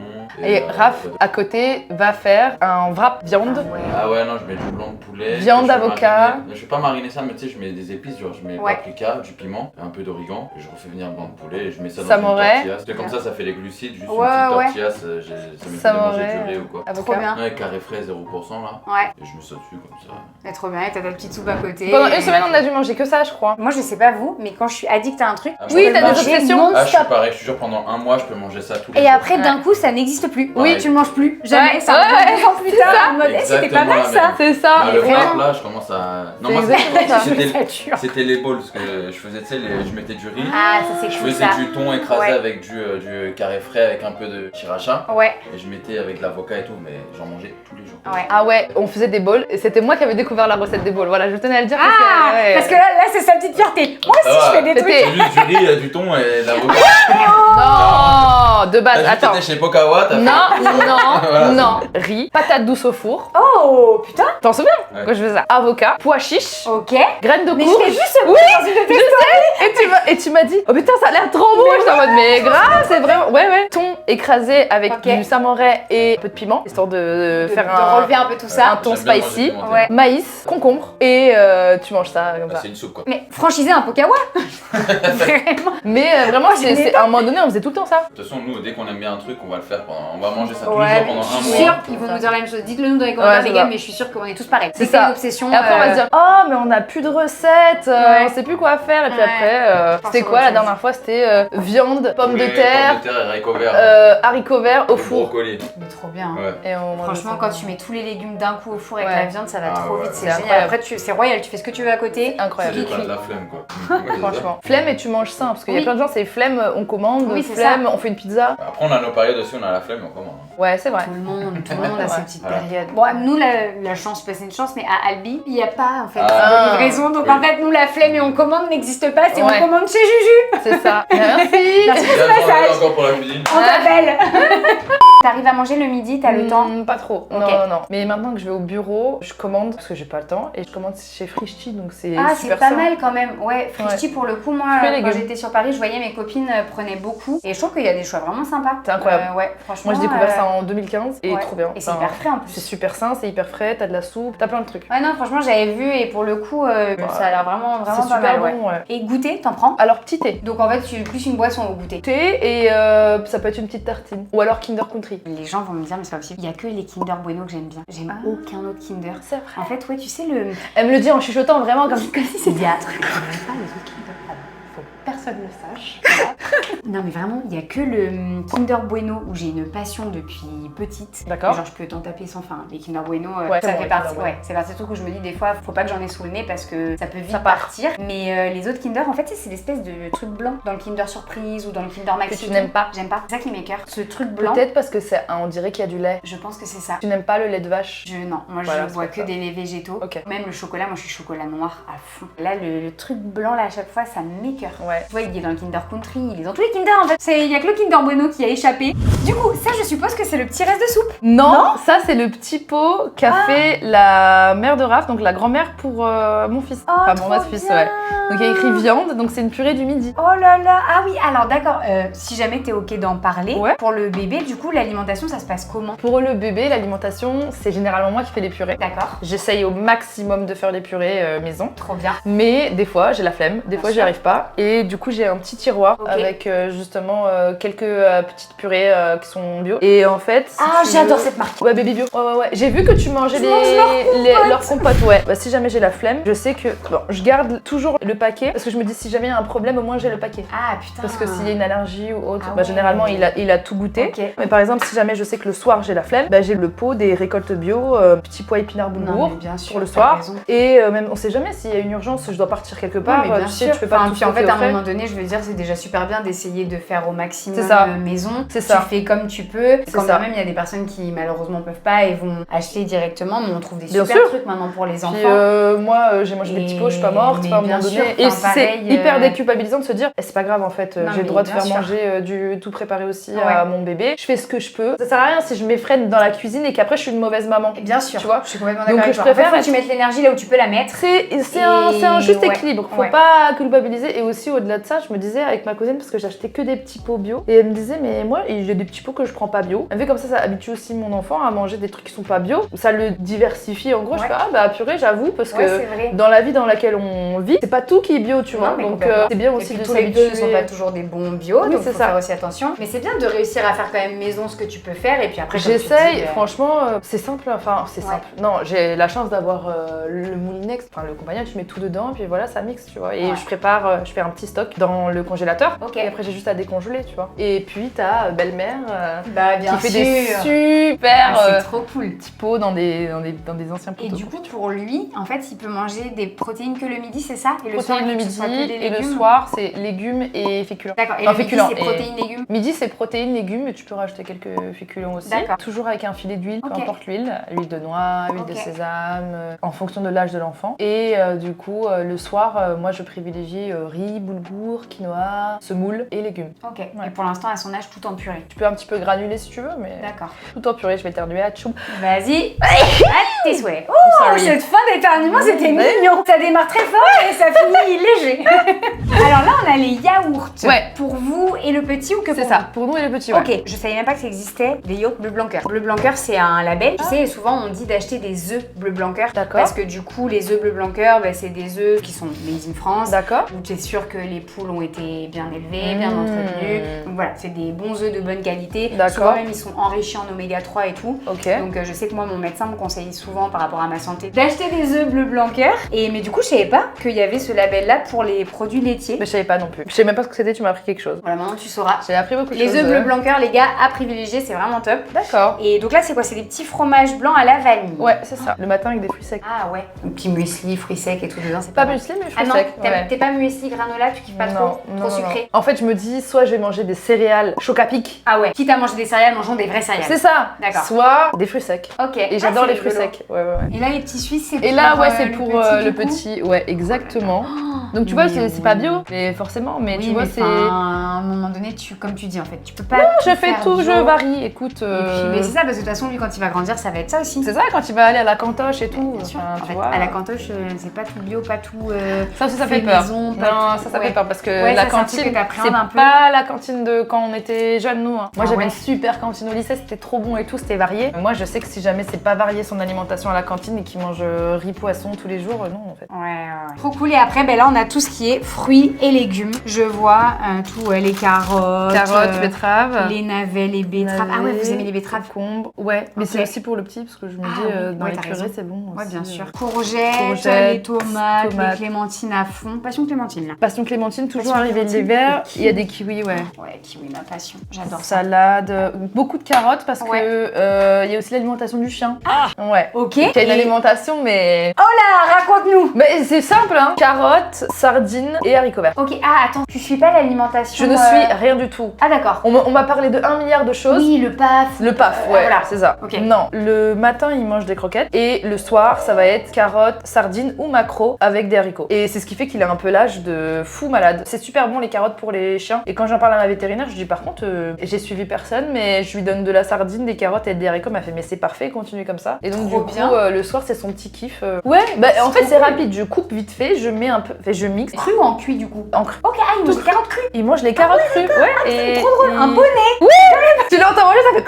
Et Raph, à côté, va faire un wrap viande. Ah ouais, non, je mets du blanc de poulet. Viande, que je fais avocat. mariner. Je vais pas mariner ça, mais tu sais, je mets des épices, genre je mets Ouais. paprika, du piment, un peu d'origan. Et je refais venir le blanc de poulet et je mets ça dans Samouraï. une tortilla. C'est comme ça fait les glucides, juste Ouais, une ouais. petite tortilla, ça me fait Samouraï. manger du riz ou quoi. Trop Avocat. bien. Ouais, carré frais 0% là. Ouais, Et je me saute dessus comme ça. mais trop bien. Et t'as ta petite soupe à côté. Pendant et- une semaine, on a dû manger que ça, je crois. Moi, je sais pas vous, mais quand je suis addict à un truc, Ah, je oui, peux t'as le des manger obsessions. non-stop. Ah, je suis pareil, je te jure, pendant un mois, je peux manger ça tous les Et jours. après, d'un coup, ça n'existe plus. Oui. Tu le manges plus. Jamais. Ouais, Ça ouais, revient 2 ans plus tard. En mode, eh, c'était pas Exactement mal la ça. même. C'est ça. Ah, le vraiment. wrap là, je commence à. Non, C'est moi, exactement ça. c'était les balls, parce que je faisais, tu sais, je mettais du riz. Ah, ça c'est Je cool faisais ça. du thon écrasé Ouais. avec du carré frais avec un peu de sriracha. Ouais, Et je mettais avec de l'avocat et tout, mais j'en mangeais tous les jours. ouais. Ah ouais, on faisait des bowls et c'était moi qui avais découvert la recette des bowls. Voilà, je tenais à le dire. Ah, ouais. parce que là, c'est sa petite fierté. Moi aussi, Ça je va. fais des C'était- trucs. C'est juste du riz, du thon et de l'avocat. Non, de base, T'as juste attends. été chez Pokawa, t'as fait. Non, non. Riz, patate douce au four. Oh, putain. T'en souviens Ouais. quand je faisais ça? Avocat, pois chiche, Ok. graines de Mais je courge. l'ai vu ce Oui, dans une de tes et tu m'as dit, oh putain, ça a l'air trop bon. J'étais en mode, mais grave, c'est vraiment. Ouais. Thon écrasé avec Ok. du samouraï et un peu de piment, histoire de faire de un relever un peu tout ça. un thon J'aime bien manger spicy. pimenté. Ouais. Maïs, concombre et tu manges ça comme Ah, ça. c'est une soupe quoi. Mais franchiser un Pokawa. Vraiment. Mais vraiment, c'est à un moment donné, on faisait tout le temps ça. De toute façon, nous, dès qu'on aime bien un truc, on va le faire pendant. On va manger ça tous Ouais, les jours mais pendant je un suis mois. sûre qu'ils vont nous dire la même chose. Dites-le nous dans les commentaires, Ouais, les c'est gars, ça. mais je suis sûre qu'on est tous pareils. C'est C'est ça. une obsession. Et après, on va se dire, oh, mais on a plus de recettes, Ouais. on sait plus quoi faire. Et puis Ouais. après, Pense c'était sur quoi autre la chose. dernière fois? C'était viande, pommes de Poulet, terre, pommes de terre et haricots verts. haricots verts au four. Brocoli. Mais trop bien. hein. Ouais. Et on mange Franchement, ça. quand tu mets tous les légumes d'un coup au four avec Ouais. la viande, ça va Ah trop ouais. vite, c'est C'est génial. incroyable. Après, c'est royal, tu fais ce que tu veux à côté. Incroyable. J'ai pas de la flemme quoi. Franchement. Flemme et tu manges sain, parce qu'il y a plein de gens, c'est flemme, on commande, Oui, c'est flemme, on fait une pizza. Après, on a nos périodes aussi, on a la flemme, on commande. Ouais, c'est vrai. Tout le monde a ses petites Voilà. périodes. Bon, nous, la chance, c'est une chance, mais à Albi, il n'y a pas en fait Ah. de livraison. Donc Oui. en fait, nous, la flemme et on commande n'existe pas, c'est Ouais. on commande chez Juju. C'est ça. Merci. Merci. Bien passage. journée encore pour la cuisine. On t'appelle. T'arrives à manger le midi, t'as le temps. Pas trop. Ok. Non. Mais maintenant que je vais au bureau, je commande parce que j'ai pas le temps et je commande chez Frischti, donc c'est Ah, c'est super pas sain. mal quand même. Ouais, Frischti pour le coup, moi, Fruits et quand légumes. j'étais sur Paris, je voyais mes copines prenaient beaucoup. Et je trouve qu'il y a des choix vraiment sympas. C'est incroyable. Ouais, franchement. Moi, j'ai découvert ça en 2015 et ouais. trop bien. Et c'est Enfin, hyper frais en plus. C'est super sain, c'est hyper frais, t'as de la soupe, t'as plein de trucs. Ouais, non, franchement, j'avais vu et pour le coup, ça a l'air vraiment C'est pas super mal. Ouais. bon, ouais. Et goûter, t'en prends? Alors, petit thé. Donc en fait, tu plus une boisson au goûter. Thé et ça peut être une petite tartine. Ou alors Kinder Country. Les gens vont me dire, mais c'est pas possible. Il y a que les Kinder Bueno que j'aime bien. J'aime aucun autre Kinder. C'est vrai. En fait, ouais, tu sais, le. Elle me le dit en chuchotant vraiment comme si Il y a un truc. J'aime pas les autres Kinder. Faut que personne ne le sache. Voilà. Non, mais vraiment, il y a que le Kinder Bueno où j'ai une passion depuis petite. D'accord. Genre, je peux t'en taper sans fin. Les Kinder Bueno, Ouais, ça c'est bon, fait les partie. Kinder Bueno. Ouais, c'est partie des trucs où je me dis des fois, faut pas que j'en ai sous le nez parce que ça peut vite Ça part. partir. Mais les autres Kinder, en fait, c'est l'espèce de truc blanc dans le Kinder Surprise ou dans le Kinder Maxi. tu n'aimes pas. J'aime pas. C'est ça qui m'écoeure. Ce truc blanc. Peut-être parce que on dirait qu'il y a du lait. Je pense que c'est ça. Tu n'aimes pas le lait de vache. Non, moi Voilà, je bois c'est que ça. des laits végétaux. Ok. Même le chocolat, moi je suis chocolat noir à fond. Là, le truc blanc, là, à chaque fois, ça m'écoeure. Ouais. Tu vois, il est dans le Kinder Country, il est dans tous les Kinder en fait. Il y a que le Kinder Bueno qui a échappé. Du coup, ça, je suppose que c'est le petit reste de soupe. Non, ça c'est le petit pot qu'a fait la mère de Raph, donc la grand-mère pour mon fils. Enfin, mon autre fils, ouais. Donc il y a écrit viande, donc c'est une purée du midi. Oh là là. Ah oui, alors d'accord. Si jamais t'es ok d'en parler, Ouais. pour le bébé, du coup, l'alimentation, ça se passe comment? Pour le bébé, l'alimentation, c'est généralement moi qui fais les purées. D'accord. J'essaye au maximum de faire les purées maison. Trop bien. Mais des fois, j'ai la flemme, des Bien fois, j'y sûr. arrive pas. Et du coup, j'ai un petit tiroir Ok. avec justement quelques petites purées qui sont bio. Et en fait, si Ah, tu j'adore veux- cette marque. Ouais, Baby Bio. Ouais. J'ai vu que tu mangeais Je mange leurs compotes, ouais. Bah, si jamais j'ai la flemme, je sais que. Bon, je garde toujours le paquet parce que je me dis si jamais il y a un problème, au moins j'ai le paquet. Ah putain. Parce que s'il y a une allergie ou autre, Ah bah, ouais. généralement il a tout goûté. Ok. Mais par exemple, si jamais je sais que le soir j'ai la flemme, bah, j'ai le pot des récoltes bio, petits pois épinards Non, boulgour mais bien sûr, pour le t'as soir. raison. Et même on sait jamais s'il y a une urgence, je dois partir quelque part. Oui, mais bien tu sais, sûr. tu fais pas Enfin, tout puis en fait, stocker à au un frais. moment donné, je veux dire, c'est déjà super bien d'essayer de faire au maximum C'est ça. maison. C'est ça. Tu fais comme tu peux. C'est Quand ça. même, il y a des personnes qui malheureusement peuvent pas et vont acheter directement, mais on trouve des Bien super sûr. trucs maintenant pour les Puis enfants. moi j'ai mangé des petits pots, je suis pas morte, Mais enfin, à un bien moment sûr, donné. Et enfin, c'est pareil, hyper déculpabilisant de se dire, eh, c'est pas grave en fait, Non, j'ai le mais droit de bien faire sûr. manger du tout préparé aussi Ouais. à mon bébé. Je fais ce que je peux. Ça sert à rien si je m'effraie dans la cuisine et qu'après je suis une mauvaise maman. Et bien sûr, Tu vois. je suis complètement Donc, d'accord avec je toi. En fait, préfère faut que tu mettes l'énergie là où tu peux la mettre. C'est un juste ouais, équilibre, faut ouais. pas culpabiliser. Et aussi au-delà de ça, je me disais avec ma cousine, parce que j'achetais que des petits pots bio, et elle me disait mais moi j'ai des petits pots que je prends pas bio. Elle me fait comme ça habitue aussi mon enfant à manger des trucs qui sont pas bio. Ça le diversifie en gros. Je Ouais. fais ah bah purée j'avoue parce Ouais, que c'est vrai. dans la vie dans laquelle on vit, c'est pas tout qui est bio tu vois. Non, mais Donc complètement. c'est bien Et aussi puis de tous les deux ne s'habituer. sont pas toujours des bons bio, Oui, donc c'est faut ça. faire aussi attention. Mais c'est bien de réussir à faire quand même maison ce que tu peux faire et puis après comme tu J'essaye, dis, franchement, c'est simple, enfin c'est Ouais. simple. Non, j'ai la chance d'avoir le moulinex, enfin le compagnon, tu mets tout dedans, puis voilà, ça mixe, tu vois. Et Ouais. je prépare, je fais un petit stock dans le congélateur. Ok. Et après, j'ai juste à décongeler, tu vois. Et puis, t'as belle-mère Bah bien qui sûr. fait des super Ah, c'est trop cool. petits pots dans des anciens pots. Et du coup, pour lui, en fait, il peut manger des protéines que le midi, c'est ça? Et protéines le il faut que ce midi soit que des et le légumes soir, c'est légumes et féculents. D'accord. Et Enfin, le midi, féculents c'est et- protéines, légumes? Midi, c'est protéines, légumes, et tu peux rajouter quelques féculents aussi. D'accord. Toujours avec un filet d'huile, Ok. peu importe l'huile. Huile de noix, huile de Ok. sésame, en fonction de l'âge de l'enfant. Et du coup, le soir, moi, je privilégie riz, boulgour, quinoa, semoule et légumes. Ok. Et pour l'instant, à son âge, tout en purée. Tu peux un petit peu granuler si tu veux, mais D'accord. tout en purée, je vais éternuer à tchoum. Vas-y. À tes souhaits. Oh, sorry. cette fin d'éternuement, c'était Ouais. mignon. Ça démarre très fort et ça finit léger. Alors là, on a les yaourts. Ouais. Pour vous et le petit ou que pour C'est ça, pour nous et le petit, ouais. Ok, je savais même pas que ça existait, des yaourts bleu blanc cœur. Bleu blanc cœur, c'est un label. Tu sais, souvent on dit d'acheter des œufs bleu blanc cœur. D'accord. Parce que du coup, les œufs bleu blanc cœur, bah, c'est des œufs qui sont made in France. D'accord. Où tu es sûr que les poules ont été bien élevées, bien Mmh. entretenues. Donc voilà, c'est des bons œufs de bonne qualité qualité. D'accord. Souvent même ils sont enrichis en oméga 3 et tout. Ok. Donc je sais que moi mon médecin me conseille souvent par rapport à ma santé d'acheter des œufs bleu blanc cœur. Et mais du coup je savais pas qu'il y avait ce label là pour les produits laitiers. Mais je savais pas non plus. Je savais même pas ce que c'était, tu m'as appris quelque chose. Voilà, maintenant tu sauras. J'ai appris beaucoup de Les choses. œufs bleu blanc cœur, les gars, à privilégier, c'est vraiment top. D'accord. Et donc là c'est quoi? C'est des petits fromages blancs à la vanille. Ouais, c'est ça. Le matin avec des fruits secs. Ah ouais. Un petit muesli, fruits secs et tout dedans, c'est Pas mal. muesli, mais Ah fruits non, secs. Ouais. t'es pas muesli granola, tu kiffes pas trop sucré. En fait, je me dis, soit je vais manger des céréales choc-à-pic. Ah ouais. Quitte à manger des céréales, mangeons des vraies céréales. C'est ça. D'accord. Soit des fruits secs. Ok. Et j'adore Ah, c'est les fruits rigolo. secs. Ouais, ouais, ouais. Et là les petits suisses, c'est Et là, ouais, c'est le pour petit, le du coup. petit. Ouais, exactement. Donc tu vois, c'est pas bio, mais forcément, mais Oui, tu vois, mais c'est. à un moment donné, comme tu dis en fait, tu peux pas. Je fais faire tout, bio. je varie. Écoute. Et puis, mais c'est ça, parce que de toute façon, lui, quand il va grandir, ça va être ça aussi. C'est ça, quand il va aller à la cantoche et tout. Bien sûr. Enfin, En tu fait, vois. à la cantoche, c'est pas tout bio, pas tout. Ça aussi, ça fait peur. maison, pas Non, tout- ça ouais. fait peur parce que Ouais, la ça, c'est un truc cantine, que t'appréhendes c'est un peu. pas la cantine de quand on était jeunes, nous. Hein. Moi, Ah j'avais ouais. une super cantine au lycée, c'était trop bon et tout, c'était varié. Moi, je sais que si jamais c'est pas varié son alimentation à la cantine et qu'il mange riz poisson tous les jours, non, en fait. Ouais. Trop cool. Et après, ben là, on a tout ce qui est fruits et légumes. Je vois tout, les carottes. Carottes, betteraves. Les navets, les betteraves. Ah ouais, vous aimez les betteraves? Concombres. Ouais, mais Ok. c'est aussi pour le petit parce que je me Ah dis oui, dans ouais, les t'as purées, raison. c'est bon. Ouais, aussi. bien sûr. Courgettes, Courgettes, les tomates, tomates. les clémentines à fond. Passion clémentine, là. Passion clémentine, toujours Passion arrivé clémentine, l'hiver. et Il y a des kiwis, ouais. Ouais, kiwi, ma passion. J'adore ça. Salade, beaucoup de carottes parce Ouais. que il y a aussi l'alimentation du chien. Ah ouais. Ok. Il y a une Et- alimentation, mais. Ah, raconte-nous. Mais c'est simple, hein. Carottes, sardines et haricots verts. Ok, ah attends, tu suis pas l'alimentation Je ne suis rien du tout. Ah d'accord. On m'a parlé de 1 milliard de choses. Oui, le PAF. Le paf, ouais, voilà. c'est ça. Ok. Non, le matin, il mange des croquettes et le soir, ça va être carottes, sardines ou maquereaux avec des haricots. Et c'est ce qui fait qu'il a un pelage de fou malade. C'est super bon les carottes pour les chiens. Et quand j'en parle à ma vétérinaire, je dis par contre, j'ai suivi personne, mais je lui donne de la sardine, des carottes et des haricots. Elle m'a fait, mais c'est parfait, continue comme ça. Et donc, Trop du coup, bien. le soir, c'est son petit kiff. Ouais, bah en fait, trop c'est cool. rapide. Je coupe vite fait, je mets un peu, enfin, je mixe. Cru ou en cuit du coup? En cru. Ok, ah, il mange des carottes crues. Il mange les carottes crues. Ouais, et. Trop drôle. Un bonnet. Tu l'entends manger, ça fait.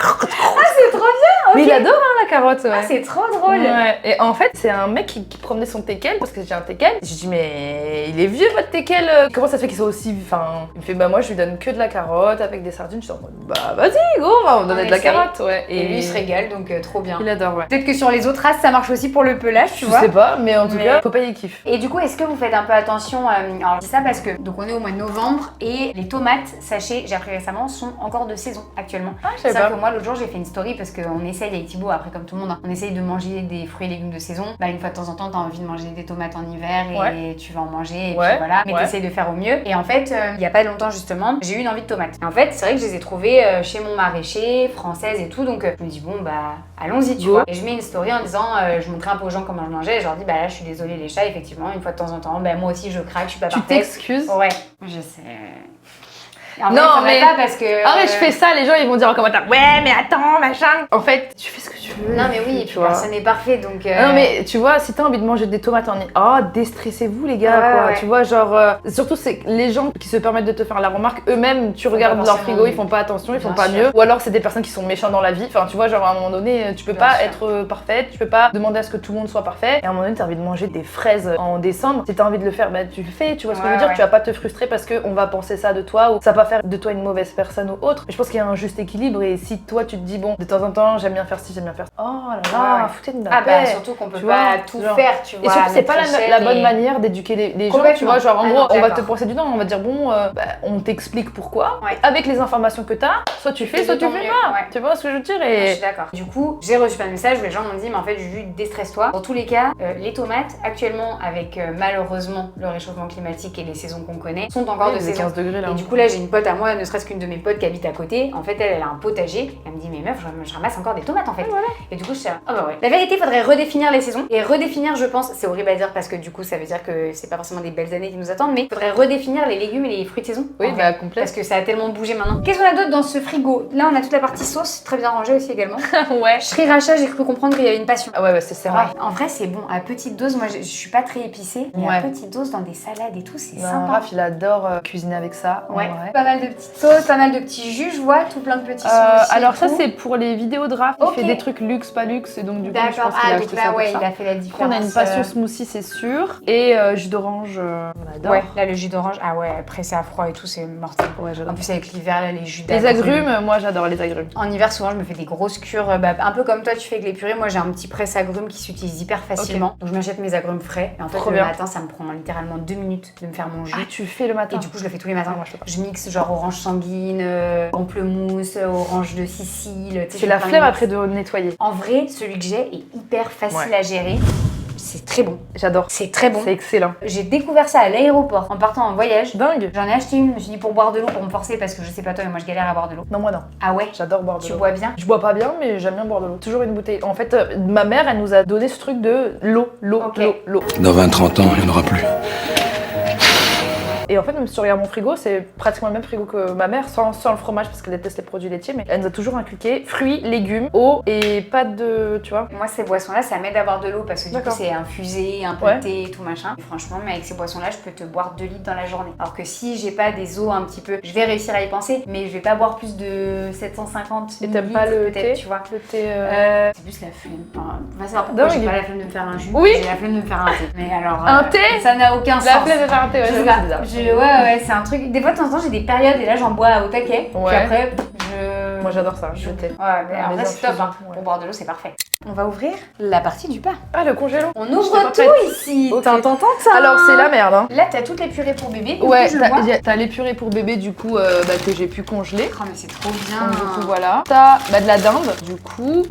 C'est trop bien. Mais il adore hein, la carotte, ouais. Ah, c'est trop drôle. Ouais. Et en fait, c'est un mec qui promenait son teckel parce que j'ai un teckel. J'ai dit, mais il est vieux votre teckel. Comment ça se fait qu'il soit aussi. Enfin, il me fait, bah moi je lui donne que de la carotte avec des sardines. Je suis en mode, bah vas-y, go, on va donner de la essaye. carotte. Ouais. Et lui il se régale donc trop bien. Il adore, ouais. Peut-être que sur les autres races ça marche aussi pour le pelage, tu Je vois. sais pas, mais en tout Mais- cas, Popeye il kiffe. Et du coup, est-ce que vous faites un peu attention alors je dis ça parce que donc on est au mois de novembre et les tomates, sachez, j'ai appris récemment, sont encore de saison actuellement. Ah, je C'est savais vrai pas. que moi l'autre jour j'ai fait une story parce qu'on essaye avec Thibaut, après comme tout le monde, hein, on essaye de manger des fruits et légumes de saison. Bah une fois de temps en temps t'as envie de manger des tomates en hiver et Ouais. tu vas en manger et Ouais. puis voilà. Mais Ouais. t'essayes de faire au mieux. Et en fait, il y a pas longtemps justement, j'ai eu une envie de tomates. Et en fait, c'est vrai que je les ai trouvées chez mon maraîcher, française et tout, donc je me dis bon bah allons-y tu Go. vois. Et je mets une story en disant, je montrais un peu aux gens comment je mangeais et je leur dis bah là je suis désolée les chats, effectivement une fois de temps en temps, bah moi aussi je craque, je suis pas Tu parfaite. t'excuses. Ouais, je sais. Et en Non, vrai, faudrait mais- pas parce que. Ah mais je fais ça, les gens ils vont dire en commentaire, ouais mais attends, machin. En fait, tu fais ce que tu veux. Non mais oui, et puis tu vois. personne n'est parfait donc. Non mais tu vois, si t'as envie de manger des tomates en oh déstressez-vous les gars Ouais, quoi. ouais. Tu vois genre surtout c'est que les gens qui se permettent de te faire la remarque eux-mêmes, tu regardes pas leur forcément frigo, ils mieux. font pas attention, ils font Bien pas sûr. mieux. Ou alors c'est des personnes qui sont méchantes dans la vie. Enfin tu vois genre à un moment donné, tu peux Bien pas sûr. être parfaite, tu peux pas demander à ce que tout le monde soit parfait. Et à un moment donné, t'as envie de manger des fraises en décembre. Si t'as envie de le faire, bah tu le fais. Tu vois ce que je veux Ouais, dire. ouais. Tu vas pas te frustrer parce que on va penser ça de toi ou ça va pas faire de toi une mauvaise personne ou autre. Mais je pense qu'il y a un juste équilibre et si toi tu te dis bon de temps en temps j'aime bien faire ci, j'aime bien faire ça. Oh là là, Ouais, ouais. foutez de ma Ah paix. bah surtout qu'on peut Tu pas vois, tout genre. faire, tu vois. Et surtout, à c'est pas notre la échelle bonne et- manière d'éduquer les gens, Complètement. tu vois. Genre, en Ah gros, non, on va te d'accord. procéder du temps, on va dire, bon, on t'explique pourquoi. Ouais. Avec les informations que t'as, soit tu fais, fais soit de tu ton fais mieux, pas. ouais. Tu vois ce que je veux dire Je et... suis d'accord. Du coup, j'ai reçu plein de messages où les gens m'ont dit, mais en fait, Juju, déstresse-toi. Dans tous les cas, les tomates, actuellement, avec malheureusement le réchauffement climatique et les saisons qu'on connaît, sont encore de Il faisait saison. 15 degrés là. Et du coup, là, j'ai une pote à moi, ne serait-ce qu'une de mes potes qui habite à côté. En fait, elle a un potager. Elle me dit, mais meuf, je ramasse encore des tomates en fait. Et du coup, je suis là, ah bah ouais. La vérité, il faudrait redéfinir les saisons. Et redéfinir, je pense, c'est horrible à dire parce que du coup, ça veut dire que c'est pas forcément des belles années qui nous attendent, mais il faudrait redéfinir les légumes et les fruits de saison. Oui, en bah fait. complet. Parce que ça a tellement bougé maintenant. Qu'est-ce qu'on a d'autre dans ce frigo? Là, on a toute la partie sauce, très bien rangée aussi également. Ouais. Sriracha, j'ai cru comprendre qu'il y avait une passion. Ah ouais, c'est vrai. Ouais. En vrai, c'est bon. À petite dose, moi, je suis pas très épicée. Mais à Ouais. petite dose, dans des salades et tout, c'est Ben, sympa. Raph, il adore cuisiner avec ça. en Ouais, vrai. pas mal de petites sauces, pas mal de petits jus, je vois, tout plein de petits sous aussi et Alors ça tout. c'est pour les vidéos de Raph, il Ok. fait des trucs truc luxe, pas luxe, et donc du coup, je D'accord, pense qu'il a donc acheté là, ça pour ouais, ça. il a fait la Après, différence. on a une passion smoothie, c'est sûr, et jus d'orange, on adore. Ouais, là, le jus d'orange, ah ouais, après, c'est à froid et tout, c'est mortel. Ouais, En j'adore. plus, avec l'hiver, là, les jus Les d'agrumes. agrumes, moi j'adore les agrumes. En hiver, souvent, je me fais des grosses cures, un peu comme toi, tu fais avec les purées. Moi, j'ai un petit presse-agrumes qui s'utilise hyper facilement. Donc, je m'achète mes agrumes frais. Et en fait, Trop le bien. matin, ça me prend littéralement 2 minutes de me faire mon jus. Ah, tu fais le matin. Et du coup, je le fais tous les matins. Ah, moi, je fais pas. Je mixe genre orange sanguine, pamplemousse, orange de Sicile. J'ai la flemme après de nettoyer. En vrai, celui que j'ai est hyper facile à gérer. C'est très bon. J'adore. C'est très bon. C'est excellent. J'ai découvert ça à l'aéroport en partant en voyage. Dingue. J'en ai acheté une, je me suis dit pour boire de l'eau, pour me forcer parce que je sais pas toi, mais moi je galère à boire de l'eau. Non, moi non. Ah ouais? J'adore boire de Tu l'eau. bois bien? Je bois pas bien, mais j'aime bien boire de l'eau. Toujours une bouteille. En fait, ma mère, elle nous a donné ce truc de l'eau. Ok. Dans 20-30 ans, il n'y en aura plus. Et en fait, même si tu regardes mon frigo, c'est pratiquement le même frigo que ma mère, sans le fromage parce qu'elle déteste les produits laitiers, mais elle nous a toujours inculqué fruits, légumes, eau et pas de. Tu vois? Moi, ces boissons-là, ça m'aide à boire de l'eau parce que du coup, D'accord. c'est infusé, un peu Ouais. de thé et tout machin. Et franchement, mais avec ces boissons-là, je peux te boire 2 litres dans la journée. Alors que si j'ai pas des eaux un petit peu, je vais réussir à y penser, mais je vais pas boire plus de 750 Et t'aimes pas le peut-être, thé? tu vois. Le thé. C'est plus la flemme. Enfin, on va savoir pourquoi Dingue. j'ai pas la flemme de me faire un jus. Oui. J'ai la flemme de me faire un thé. Mais alors. Un thé? Ça n'a aucun La sens. flemme de faire un thé, ouais, Je sais j'avoue, pas. c'est bizarre. Ouais, c'est un truc. Des fois, de temps en temps, j'ai des périodes et là, j'en bois au taquet. Puis Ouais. après, je. Moi j'adore ça, je le thé. Ouais, mais alors Les là, c'est top. infusions, Hein. ouais. Pour boire de l'eau, c'est parfait. On va ouvrir la partie du pain. Ah, le congélo. On J'étais ouvre pas tout prête. ici. Ok. T'entends ça? Alors, c'est la merde, hein. Là, t'as toutes les purées pour bébé. Ouais, je le vois. t'as les purées pour bébé du coup que j'ai pu congeler. Oh, mais c'est trop bien. Donc du coup voilà. T'as de la dinde du coup.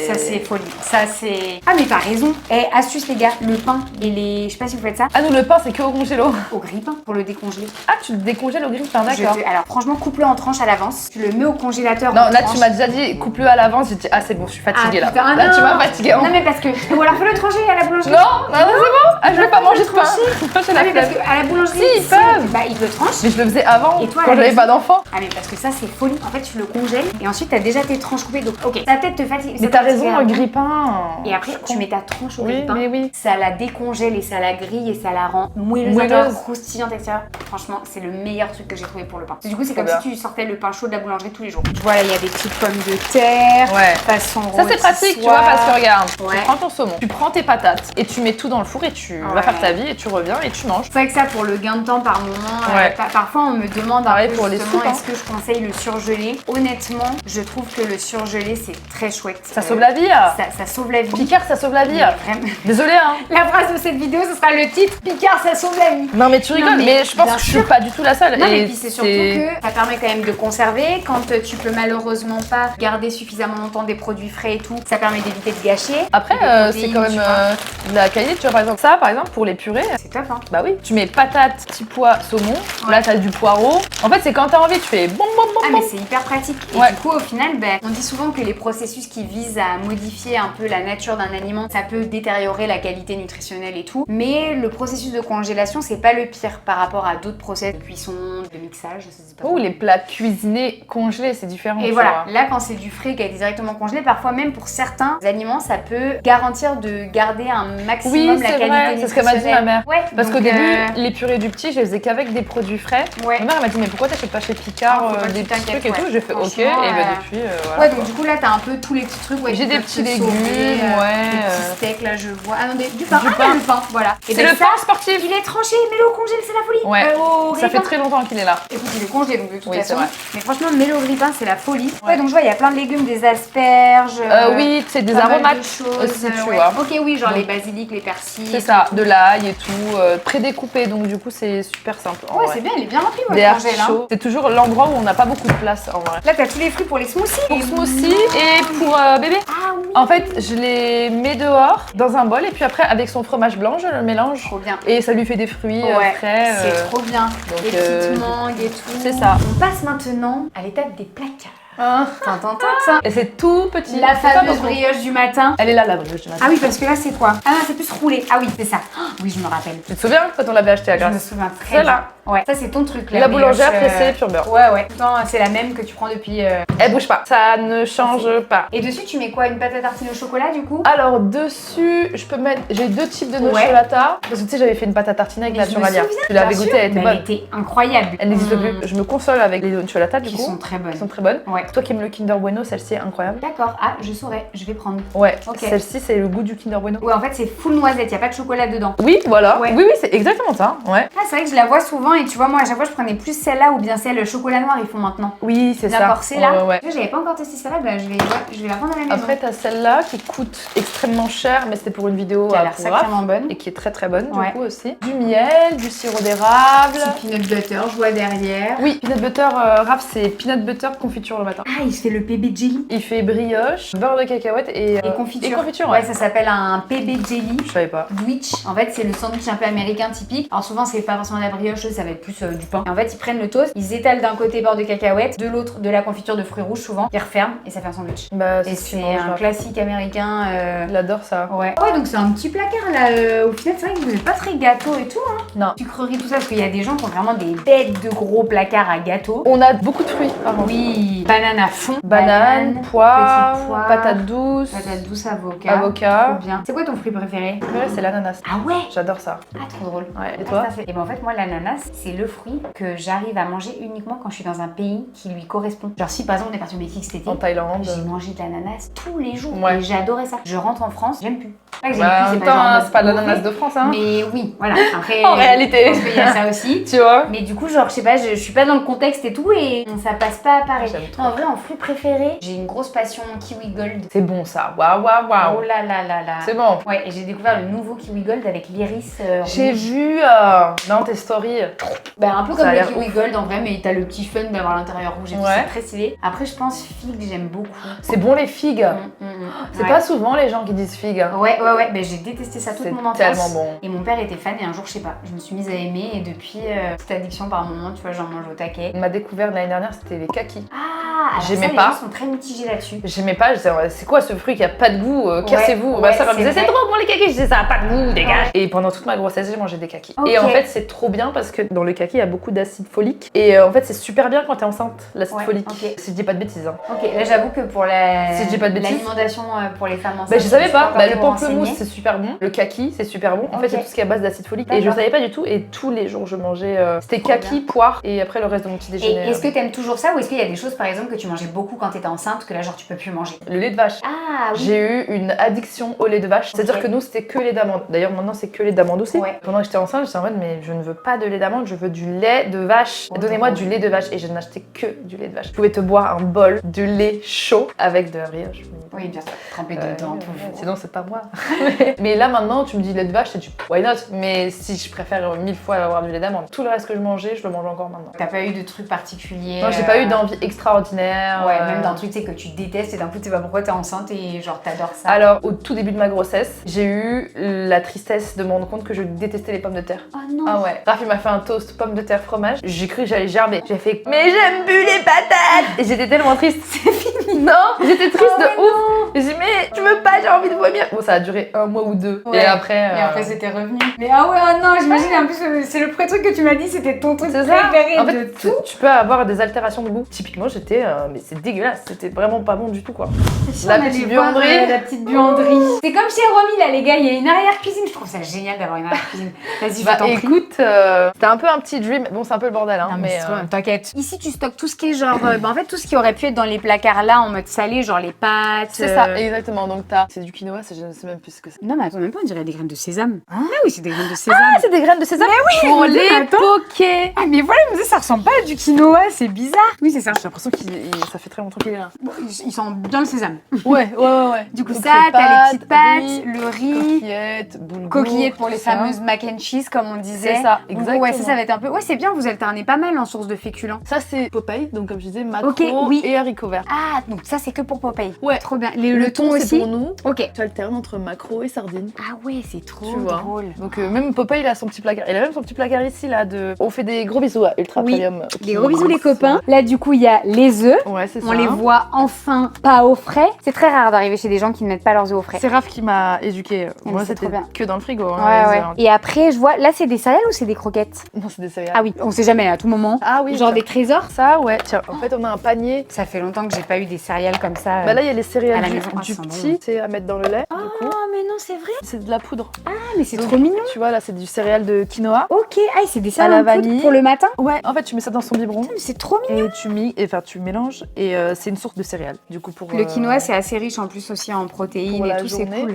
Ça c'est folie. Ça c'est. Ah mais t'as raison. Eh, astuce les gars, le pain et les. Je sais pas si vous faites ça. Ah nous le pain c'est que au congélo. Au grille-pain pour le décongeler. Ah tu le décongèles au grille-pain, d'accord. Alors franchement, coupe-le en tranches à l'avance. Tu le mets au congélateur. Non en là tranches. tu m'as déjà dit coupe-le à l'avance, j'ai dit ah c'est bon je suis fatiguée là. putain, Là non. tu m'as fatiguée. Non mais parce que. Ou alors fais-le trancher à la boulangerie. Non, c'est bon. Ah je vais pas manger de pain. Moi j'ai Ah la mais parce flemme. qu'à la boulangerie. Si, ils peuvent. Bah ils le tranchent. Mais je le faisais avant Et toi, à quand la j'avais maison pas d'enfant. Ah mais parce que ça c'est folie. En fait tu le congèles et ensuite t'as déjà tes tranches coupées. Donc ok, ça va peut-être te fatiguer. Mais t'as raison, le grille-pain. Et après, tu mets ta tranche au Oui, grille-pain, mais oui. ça la décongèle et ça la grille et ça la rend moelleuse, Moelleuse. croustillante, etc. Franchement, c'est le meilleur truc que j'ai trouvé pour le pain. Du coup, c'est Trop comme bien. si tu sortais le pain chaud de la boulangerie tous les jours. Voilà, il y a des petites pommes de terre, Ouais. façon Ça c'est pratique, tu vois, parce que regarde, Ouais. tu prends ton saumon, tu prends tes patates et tu mets tout dans le four et tu vas Ouais. faire ta vie et tu reviens et tu manges. C'est vrai que ça, pour le gain de temps par moment, Ouais. parfois on me demande Pareil un peu pour les justement, soupes, hein. est-ce que je conseille le surgelé. Honnêtement, je trouve que le surgelé, c'est très chouette. Ça sauve la vie. Ça sauve la vie. Picard, ça sauve la vie. Mais vraiment. Désolée hein. La phrase de cette vidéo, ce sera le titre Picard, ça sauve la vie. Non mais tu rigoles, Non, mais je pense bien que je sûr. suis pas du tout la seule. Non Et mais puis c'est surtout que ça permet quand même de conserver. Quand tu peux malheureusement pas garder suffisamment longtemps des produits frais et tout, ça permet d'éviter de gâcher. Après, Des c'est protéines, quand tu même vois. de la qualité, tu vois, par exemple, ça, par exemple, pour les purées, C'est top hein. bah oui, tu mets patates, petits pois, saumon, Ouais. là t'as du poireau. En fait, c'est quand t'as envie, tu fais bon, bon, bon, Ah bon. mais c'est hyper pratique. Et Ouais. du coup au final, on dit souvent que les processus qui visent à modifier un peu la nature d'un aliment, ça peut détériorer la qualité nutritionnelle et tout. Mais le processus de congélation, c'est pas le pire par rapport à d'autres process de cuisson, de mixage, je sais pas. Ou les plats cuisinés congelés, c'est différent. Et tu voilà, vois. là quand c'est du frais qui a été directement congelé, parfois même pour certains aliments, ça peut garantir de garder un maximum Oui, la c'est qualité vrai, c'est ce que m'a dit ma mère. Ouais, Parce donc, qu'au début, les purées du petit, je les faisais qu'avec des produits frais. ouais. Ma mère elle m'a dit mais pourquoi t'achètes pas chez Picard Ah, faut pas que des tu petits t'inquiètes, trucs et tout. ouais. J'ai fait ok et Franchement, depuis voilà. Ouais, donc du coup là t'as un peu tous les petits trucs. Ouais, J'ai qui des peuvent petits te légumes, sauver, ouais, des petits steaks là je vois. Ah non, du pain. Du Ah, pain. le pain, voilà. Et C'est ben le ça, pain sportif. il est tranché, mets-le au congèle, c'est la folie. Ouais. Au Ça fait grille-pain. très longtemps qu'il est là. Écoute, il est congelé donc de toute Oui, c'est façon. vrai. Mais franchement, mets-le au grille-pain, c'est la folie. Ouais. Ouais. donc je vois, il y a plein de légumes, des asperges. Oui, c'est des pas mal de aromates choses, aussi, tu ouais. vois. Ok, oui, genre Donc, les basiliques, les persils. C'est ça, de l'ail et tout, prédécoupé, donc du coup c'est super simple. en Ouais, vrai. c'est bien, il est bien rempli, Des votre congèle. Hein. artichauts. C'est toujours l'endroit où on n'a pas beaucoup de place en vrai. Là, t'as tous les fruits pour les smoothies. Pour smoothie et pour bébé. Ah oui. En fait, je les mets dehors dans un bol et puis après avec son fromage blanc, je le mélange Trop bien. et ça lui fait des fruits Ouais, frais. c'est trop bien. donc, Les petites mangues et tout. c'est ça. On passe maintenant à l'étape des placards. Hein. Tintin. Et c'est tout petit. La C'est pas fameuse beaucoup. brioche du matin. Elle est là, la brioche du matin. Ah oui, parce que là, c'est quoi? Ah non, c'est plus roulé. Ah oui, c'est ça. Oh, oui, je me rappelle. Tu te souviens quand on l'avait acheté à Je me Grasse? souviens très bien. Celle-là. Ouais, ça c'est ton truc là. La boulangère brioche, pressée pur beurre. Ouais. Non, c'est la même que tu prends depuis. Elle bouge pas. Ça ne change pas. Et dessus, tu mets quoi? Une pâte à tartiner au chocolat du coup? Alors dessus, je peux mettre. J'ai 2 types de nocciolata. Parce que tu sais, j'avais fait une pâte à tartiner avec Mais je me Naturalia. souviens, Tu l'avais bien goûtée, sûr. elle était Mais bonne. elle était incroyable. Elle n'existe plus. Je me console avec les nocciolata du Qui coup. sont très bonnes. Qui sont très bonnes. Ouais. Toi qui aimes le Kinder Bueno, celle-ci est incroyable. D'accord. Ah, je saurais. Je vais prendre. Ouais. Ok. Celle-ci, c'est le goût du Kinder Bueno. Ouais, en fait, c'est full noisette. Y a pas de chocolat dedans. Oui, voilà. Ouais. Oui, c'est exactement ça. Ouais. Ah, c'est vrai que je la vois souvent et tu vois, moi à chaque fois, je prenais plus celle-là ou bien celle chocolat noir, ils font maintenant. Oui, c'est La ça. corsée là. Ouais. Tu vois, j'avais pas encore testé celle-là, bah, je vais la prendre à la maison. Après, t'as celle-là qui coûte extrêmement cher, mais c'était pour une vidéo qui a à l'air pour sacrément Raph, bonne. et qui est très très bonne Ouais. du coup aussi. Du miel, du sirop d'érable. Petit peanut butter, je vois derrière. Oui, peanut butter, Raph, c'est peanut butter confiture le matin. Ah, il se fait le PB jelly. Il fait brioche, beurre de cacahuète et confiture. Et confiture, Ouais, ça s'appelle un PB jelly. Je savais pas. Sandwich. En fait, c'est le sandwich un peu américain typique. Alors souvent, c'est pas forcément de la brioche, ça va être plus du pain. Et en fait, ils prennent le toast, ils étalent d'un côté beurre de cacahuète, de l'autre de la confiture de fruits rouges souvent, ils referment et ça fait un sandwich. Bah, Et c'est un classique américain. Il adore ça. Ouais, donc c'est un petit placard là. Au final, c'est vrai que vous n'êtes pas très gâteau et tout, hein. Non. Sucrerie, tout ça, parce qu'il y a des gens qui ont vraiment des bêtes de gros placards à gâteaux. On a beaucoup de fruits. Oui, banane à fond. Banane, poire, petite poire, patate douce, patate douce, avocat. avocat. Trop bien. C'est quoi ton fruit préféré? Ouais, c'est l'ananas. Ah ouais? J'adore ça. Ah, trop drôle. Ouais, et Ah, toi? ça fait- Et ben en fait, moi, l'ananas, c'est le fruit que j'arrive à manger uniquement quand je suis dans un pays qui lui correspond. Genre, si par exemple, on est parti au Mexique cet été, En Thaïlande. j'ai mangé de l'ananas tous les jours. Ouais. Et j'adorais ça. Je rentre en France, j'aime plus. Pas que j'aime Bah, en plus, même c'est pas genre en temps, mode c'est pas de mauvais, l'ananas de France, hein. Mais oui, voilà. Après, En réalité. je pense qu'il y a ça aussi. Tu vois? Mais du coup, genre, je sais pas, je suis pas dans le contexte et tout, et ça passe pas pareil. J'aime trop. En vrai, en fruit préféré, j'ai une grosse passion kiwi gold. C'est bon ça. Waouh, waouh, waouh. Oh là là là là. C'est bon. Ouais, et j'ai découvert le nouveau kiwi gold avec l'iris J'ai rouge. vu dans tes stories. Bah, un peu Ça comme a le l'air kiwi gold en vrai, mais t'as le petit fun d'avoir l'intérieur rouge et tout, Ouais. c'est très stylé. Après, je pense figue, j'aime beaucoup. C'est bon les figues. C'est Ouais. pas souvent les gens qui disent figues. Hein. Ouais, bah, j'ai détesté ça toute C'est mon enfance. tellement bon. Et mon père était fan et un jour, je sais pas, je me suis mise à aimer et depuis, petite addiction par moment, tu vois, j'en mange au taquet. Ma découverte l'année dernière, c'était les kakis. Ah, alors J'aimais ça, pas. Les gens sont très mitigés là-dessus. J'aimais pas, je disais, ouais, c'est quoi ce fruit qui a pas de goût? Cassez-vous. ouais, Ma soeur elle me c'est disait, c'est vrai. trop bon les kakis. Je disais, ça a pas de goût, dégage. Et pendant toute ma grossesse, j'ai mangé des kakis. Ok. Et en fait, c'est trop bien parce que dans le kaki, il y a beaucoup d'acide folique. Et en fait, c'est super bien quand t'es enceinte, l'acide Ouais, folique. ok. Si je dis pas de bêtises. Hein. Ok, là j'avoue que pour Si je dis pas de bêtises. l'alimentation pour les femmes enceintes, Bah, je savais suis pas. encore Bah, le trop pamplemousse, renseignée. c'est super bon. Le kaki, c'est super bon. En fait, Ok. c'est tout ce qui est à base d'acide folique. Et je D'accord. savais pas du tout. Et tous les jours, je mangeais. C'était Trop kaki, poire. Et après, le reste de mon petit Et déjeuner. est-ce que t'aimes toujours ça ou est-ce qu'il y a des choses par exemple que tu mangeais beaucoup quand t'étais enceinte que là genre tu peux plus manger? Le lait de vache. Ah oui. J'ai eu une addiction au lait de vache. C'est-à-dire Ok. que nous, c'était que lait d'amande. D'ailleurs, maintenant, c'est que lait d'amande aussi. Ouais. Pendant que j'étais enceinte, j'étais en mode, mais je ne veux pas de lait d'amande, je veux du lait de vache. Oh, Donnez-moi trop du lait de vache. Et je n'achetais que du lait de vache. Je pouvais te boire un bol de lait chaud avec de la brioche. Oui, bien sûr, trempé dedans toujours. Sinon, c'est pas moi. Mais là, maintenant, tu me dis lait de vache, c'est du why not? Mais si je préfère 1000 fois avoir du lait d'amande. Tout le reste que je mangeais, je le mange encore maintenant. T'as pas eu de trucs particuliers? Non, j'ai pas eu d'envie extraordinaire. Ouais, même d'un truc tu sais, que tu détestes et d'un coup tu sais pas pourquoi t'es enceinte et genre t'adores ça. Alors, au tout début de ma grossesse, j'ai eu la tristesse de me rendre compte que je détestais les pommes de terre. Oh non. Ah ouais. Raph, il m'a fait un toast pommes de terre fromage. J'ai cru que j'allais gerber. J'ai fait, mais j'aime plus les patates. Et j'étais tellement triste. C'est fini. Non, j'étais triste Oh de ouais, ouf. J'ai dit, mais je veux pas, j'ai envie de vomir. Bon, ça a duré 1 mois ou 2. Ouais. Et après. Et après c'était revenu. Mais ah ouais, oh non, j'imagine en plus c'est le premier truc que tu m'as dit, c'était ton truc c'est ça. préféré En de fait, tout. tu peux avoir des altérations de goût. Typiquement, j'étais, mais c'est dégueulasse. C'était vraiment pas bon du tout, quoi. Si La on allait petite voir, buanderie. la petite buanderie. C'est comme chez Romy là les gars, il y a une arrière-cuisine. Je trouve ça génial d'avoir une arrière-cuisine. Vas-y, je Bah t'en prie. écoute, c'était un peu un petit dream. Bon, c'est un peu le bordel, hein. Non, mais mais c'est trop bien, t'inquiète. Ici, tu stockes tout ce qui est genre. En fait, tout ce qui aurait pu être dans les placards là en mode salé, genre les pâtes. c'est ça, exactement. Donc, c'est du quinoa, je ne sais même plus ce que c'est. Non, mais attends, même pas, on dirait des graines de sésame. Ah oui, c'est des graines de sésame. Ah, c'est des graines de sésame oui, pour je me dis, les attends. poké. Ah, mais voilà, je me disais, ça ressemble pas à du quinoa, c'est bizarre. Oui, c'est ça. J'ai l'impression que ça fait très longtemps qu'il est là. Bon, il sent bien le sésame. Ouais. Du Du coup, ça, t'as les petites pâtes, le riz. coquillettes, boulgour. Coquillettes pour les tout ça. fameuses mac and cheese, comme on disait. C'est ça, Donc, exactement. ouais, ça va être un peu. Ouais, c'est bien, vous alternez pas mal en source de féculents. Ça, c'est Popeye, donc comme je disais, maquereau Ok, oui. et haricots verts. Ah, donc Donc ça, c'est que pour Popeye. Ouais. Trop bien. Le thon c'est aussi. pour nous. Ok. Tu alternes entre maquereau et sardines. Ah ouais, c'est trop Tu vois. drôle. Donc même Popeye, il a son petit placard. Il a même son petit placard ici, là, de... On fait des gros bisous à Ultra Oui. Premium. Des gros bisous les copains. Là, du coup, il y a les œufs. Ouais, c'est ça. On les voit enfin pas au frais. C'est très rare d'arriver chez des gens qui ne mettent pas leurs œufs au frais. C'est Raph qui m'a éduquée. mais Moi, c'est c'était trop bien. que dans le frigo. Ouais, Hein, ouais. Et après, je vois, là, c'est des céréales ou c'est des croquettes? Non, c'est des céréales. Ah oui, on sait jamais à tout moment. Ah oui. Genre ça. des trésors. Ça, ouais. Tiens, en fait, on a un panier. Ça fait longtemps que j'ai pas eu des céréales comme ça. Bah là, il y a les à céréales la du, maison. Ah, du c'est bon. petit, c'est à mettre dans le lait. Du coup, Oh, mais non, c'est vrai. c'est de la poudre. Ah, mais c'est Donc, trop mignon. Tu vois, là, c'est du céréal de quinoa. Ok, ah, c'est des À céréales la en poudre vanille. pour le matin. Ouais. En fait, tu mets ça dans son biberon. Mais c'est trop mignon. Et tu mélanges et c'est une source de céréales. Du coup, pour Le quinoa, c'est assez riche en plus aussi en protéines pour et la tout, c'est journée. cool.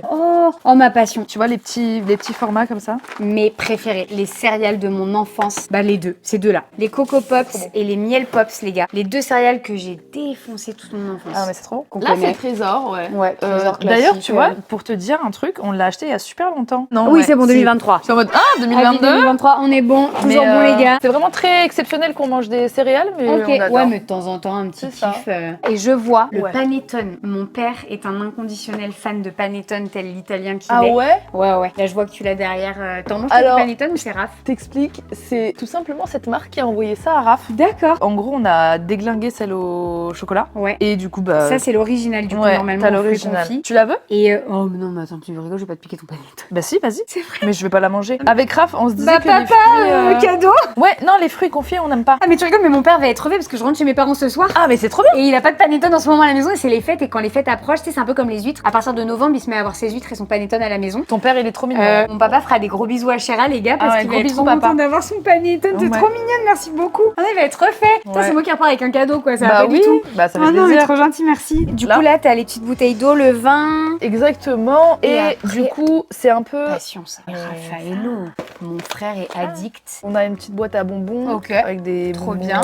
Oh, ma passion. tu vois les petits formats comme ça. Mes préférés, les céréales de mon enfance, bah les deux, ces deux-là. Les Coco Pops bon. et les Miel Pops, les gars. Les deux céréales que j'ai défoncé toute mon enfance. Ah mais c'est trop. Qu'on Là c'est connaît. le trésor, ouais. Ouais, trésor D'ailleurs, classique, tu vois, pour te dire un truc, on l'a acheté il y a super longtemps. Non. Oui, ouais, c'est bon, si. 2023. Je suis en mode ah Avis 2022. 2023, on est bon, Mais, toujours bon les gars. C'est vraiment très exceptionnel qu'on mange des céréales, mais Ok, on adore. ouais, mais de temps en temps, un petit C'est ça. kiff. Et je vois le Ouais. panettone. Mon père est un inconditionnel fan de panettone, tel l'italien qu'il Ah est. ouais. Ouais, ouais. Là, je vois que tu l'as derrière. T'en manges Alors- du panettone ou c'est Raph? T'expliques, c'est tout simplement cette marque qui a envoyé ça à Raph. D'accord. En gros, on a déglingué celle au chocolat. Ouais. Et du coup, bah. Ça, c'est l'original, du coup, ouais, normalement. t'as on fait l'original. confit. Tu la veux? Et oh, mais non, mais attends, tu rigoles, je vais pas te piquer ton panettone. Bah si, vas-y. C'est vrai. Mais je vais pas la manger. Avec Raph, on se disait Bah, que les papa, fruits. cadeau. Ouais, non, les fruits confits, on n'aime pas. Ah, mais tu rigoles, mais mon père va être crevé parce que je rentre chez mes parents ce soir. Ah, mais c'est trop bien. Et il a pas de panettone en ce moment à la maison et c'est les fêtes. Et quand les fêtes approchent, tu sais, c'est un peu comme les huîtres. À partir de novembre, il se met à avoir ses huîtres et son panettone à la maison. Ton père, il est trop mignon. Mon papa fera des gros bisous à Chéra, les gars, parce Ah ouais, qu'il va gros être bisous, trop papa. content d'avoir son panettone. T'es Ouais. trop mignonne, merci beaucoup. Ah, il va être refait. Putain, Ouais. c'est moi qui repars avec un cadeau, quoi. Ça va Bah pas oui, du tout. bah ça Ah fait non, mais plaisir. trop gentil, merci. Du Là. coup, là, t'as les petites bouteilles d'eau, le vin. Exactement. Et Et après- du coup, c'est un peu. Patience, Raffaello. Mon frère est addict. On a une petite boîte à bonbons Ok. avec des Trop bonbons bien.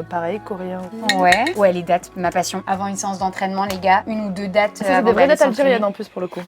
pareil, coréens. Ouais. Ouais, les dates, ma passion. Avant une séance d'entraînement, les gars, une ou deux dates. Ça, c'est avant des vraies d'aller dates algériennes s'entraîner. en plus pour le coup.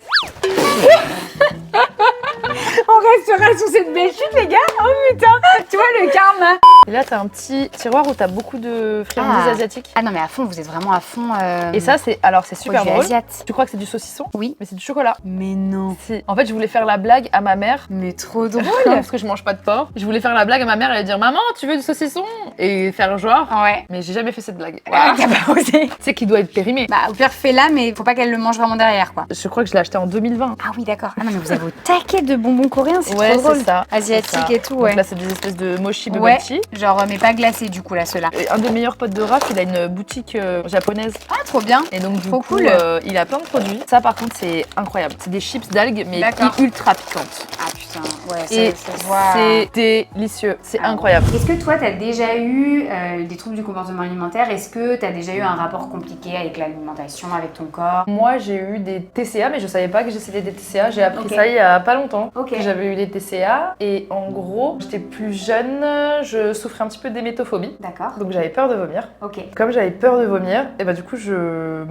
On restera sur cette belle chute, les gars. Oh putain, tu vois le karma. Et là, t'as un petit tiroir où t'as beaucoup de friandises Ah. asiatiques. Ah non, mais à fond, vous êtes vraiment à fond. Et ça, c'est super produits drôle. asiates. Tu crois que c'est du saucisson? Oui. Mais c'est du chocolat. Mais non. Si. En fait, je voulais faire la blague à ma mère. Mais trop drôle. Parce que je mange pas de porc. Je voulais faire la blague à ma mère, elle allait dire maman, tu veux du saucisson? Et faire genre. Ouais. Mais j'ai jamais fait cette blague. Ah, t'as pas osé. Tu sais qu'il doit être périmé. Bah, au pire, fais-la, mais faut pas qu'elle le mange vraiment derrière, quoi. Je crois que je l'ai acheté en 2020. Ah oui, d'accord. Ah non, mais vous avez au taquet de bonbons coréens, c'est Ouais, trop drôle. c'est ça. Asiatique C'est ça. et tout, Donc ouais. là, c'est des espèces de mochi bubble Ouais. tea. Genre, mais pas glacé du coup, là, ceux-là. Et un des meilleurs potes de Raph, il a une boutique japonaise. Ah, trop bien. Et donc, du Trop coup, cool. il a plein de produits. Ça, par contre, c'est incroyable. C'est des chips d'algues, mais D'accord. ultra piquantes. Ah putain, ouais, Et ça se voit. c'est délicieux. C'est Ah. incroyable. Est-ce que toi, t'as déjà eu des troubles du comportement alimentaire? Est-ce que t'as déjà eu un rapport compliqué avec l'alimentation, avec ton corps? Moi, j'ai eu des TCA, mais je savais pas que j'essayais des TCA. J'ai appris Ok. ça il y a pas longtemps. Ok. Que j'avais eu des TCA. Et en gros, j'étais plus jeune, je souffrais un petit peu d'émétophobie. D'accord. Donc j'avais peur de vomir. Ok. Comme j'avais peur de vomir, et bah du coup je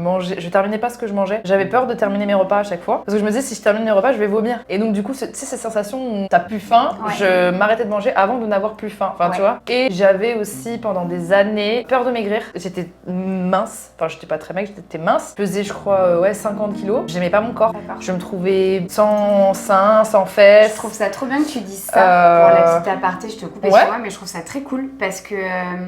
terminais pas ce que je mangeais. J'avais peur de terminer mes repas à chaque fois. Parce que je me disais si je termine mes repas, je vais vomir. Et donc du coup, tu sais, cette sensation où t'as plus faim, Ouais. je m'arrêtais de manger avant de n'avoir plus faim. Enfin Ouais. tu vois. Et j'avais aussi pendant des années peur de maigrir. J'étais mince. Enfin j'étais pas très maigre, j'étais mince. Je pesais je crois 50 kilos. J'aimais pas mon corps. D'accord. Je me trouvais sans seins, sans fesses. Je trouve ça trop bien que tu dises ça. Pour la petite aparté, je te coupe, Ouais. excuse-moi, mais je trouve ça très cool parce que,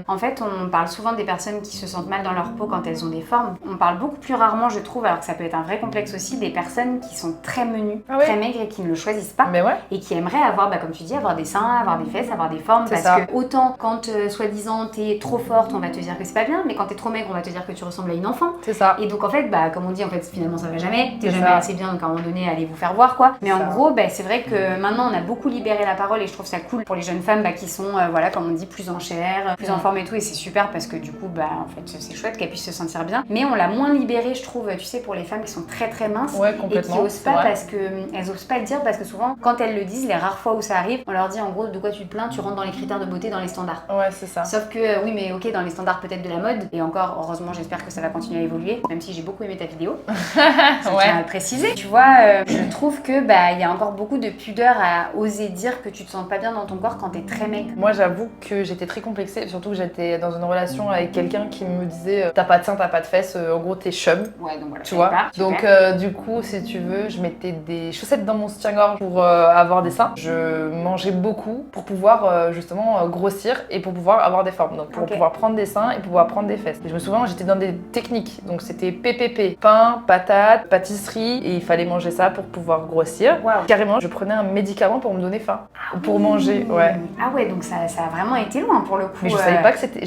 en fait, on parle souvent des personnes qui se sentent mal dans leur peau quand elles ont des formes. On parle beaucoup plus rarement, je trouve, alors que ça peut être un vrai complexe aussi, des personnes qui sont très menues, Ah oui. très maigres et qui ne le choisissent pas. Mais ouais. Et qui aimeraient avoir, bah, comme tu dis, avoir des seins, avoir des fesses, avoir des formes. C'est Parce ça. que autant quand, soi-disant, t'es trop forte, on va te dire que c'est pas bien, mais quand t'es trop maigre, on va te dire que tu ressembles à une enfant. C'est ça. Et donc en fait, bah comme on dit, en fait finalement ça va jamais, t'es C'est jamais ça. assez bien, donc à un moment donné, allez vous faire voir quoi. Mais C'est en ça. gros, bah, c'est vrai que maintenant on a beaucoup libéré la parole et je trouve ça cool pour les jeunes femmes bah, qui sont, voilà, comme on dit, plus en chair, plus en forme et tout, et c'est super parce que du coup, bah en fait c'est chouette qu'elles puissent se sentir bien. Mais on l'a moins libéré, je trouve, tu sais, pour les femmes qui sont très très minces Ouais, et qui complètement. osent c'est pas vrai. parce que elles osent pas le dire parce que souvent quand elles le disent, les rares fois où ça arrive, on leur dit en gros de quoi tu te plains, tu rentres dans les critères de beauté dans les standards. Ouais, c'est ça. Sauf que oui, mais ok, dans les standards peut-être de la mode, et encore, heureusement, j'espère que ça va continuer à évoluer, même si j'ai beaucoup aimé ta vidéo. Je tiens à le préciser. Tu vois, je trouve que il y a encore beaucoup de pudeur à oser dire que tu te sens pas bien dans ton corps quand t'es très maigre. Moi, j'avoue que j'étais très complexée, surtout que j'étais dans une relation avec quelqu'un qui me disait t'as pas de seins, t'as pas de fesses, en gros t'es chum. Ouais, donc voilà. Tu vois. Pas, donc du coup, si tu veux, je mettais des chaussettes dans mon soutien-gorge pour avoir des seins. Je mangeais beaucoup pour pouvoir justement grossir et pour pouvoir avoir des formes. Donc pour pouvoir prendre des seins et pouvoir prendre des fesses. Et je me souviens, j'étais dans des techniques. Donc c'était PPP, pain, patates, pâtisserie, et il fallait manger ça pour pouvoir grossir. Wow. Carrément, je prenais un médicament pour me donner faim, pour manger. Ouais. Ah ouais, donc ça a vraiment été loin pour le coup. Mais je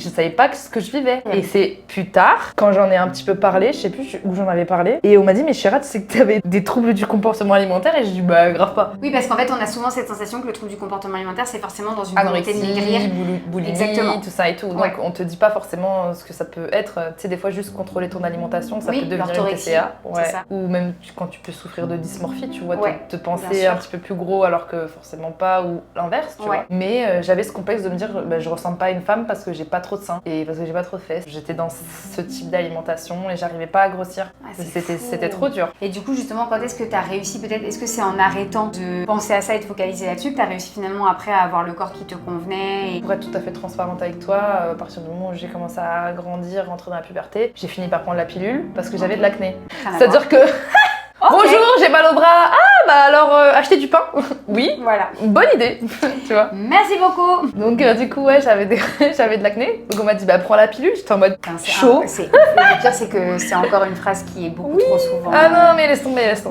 savais pas ce que je vivais. Et c'est plus tard, quand j'en ai un petit peu parlé, je sais plus où j'en avais parlé, et on m'a dit mais Chéra, tu sais que t'avais des troubles du comportement alimentaire, et j'ai dit bah grave pas. Oui, parce qu'en fait on a souvent cette sensation que le trouble du comportement alimentaire c'est forcément dans une volonté de maigrir. Boulimie, exactement, tout ça et tout. Donc on te dit pas forcément ce que ça peut être. Tu sais, des fois juste contrôler ton alimentation, ça peut devenir une TCA. Ouais. Ou même quand tu peux souffrir de dysmorphie, tu vois, te penser un petit peu plus gros alors que forcément pas, ou l'inverse, tu vois. Mais j'avais ce complexe de me dire je ressemble pas à une femme parce que j'ai pas trop de seins et parce que j'ai pas trop de fesses. J'étais dans ce type d'alimentation et j'arrivais pas à grossir. C'était trop dur. Et du coup justement, quand est-ce que t'as réussi, peut-être, est-ce que c'est en arrêtant de penser à ça et de focaliser là-dessus que t'as réussi finalement après à avoir le corps qui te convenait Pour être tout à fait transparente avec toi, à partir du moment où j'ai commencé à grandir, rentrer dans la puberté, j'ai fini par prendre la pilule parce que j'avais de l'acné. C'est-à-dire que bonjour, j'ai mal au bras. Ah bah alors acheter du pain. Oui. Voilà. Bonne idée. Tu vois. Merci beaucoup. Donc du coup ouais, j'avais de l'acné. Donc on m'a dit bah prends la pilule. J'étais en mode chaud. Le pire c'est que c'est encore une phrase qui est beaucoup trop souvent. Ah non mais laisse tomber. Laisse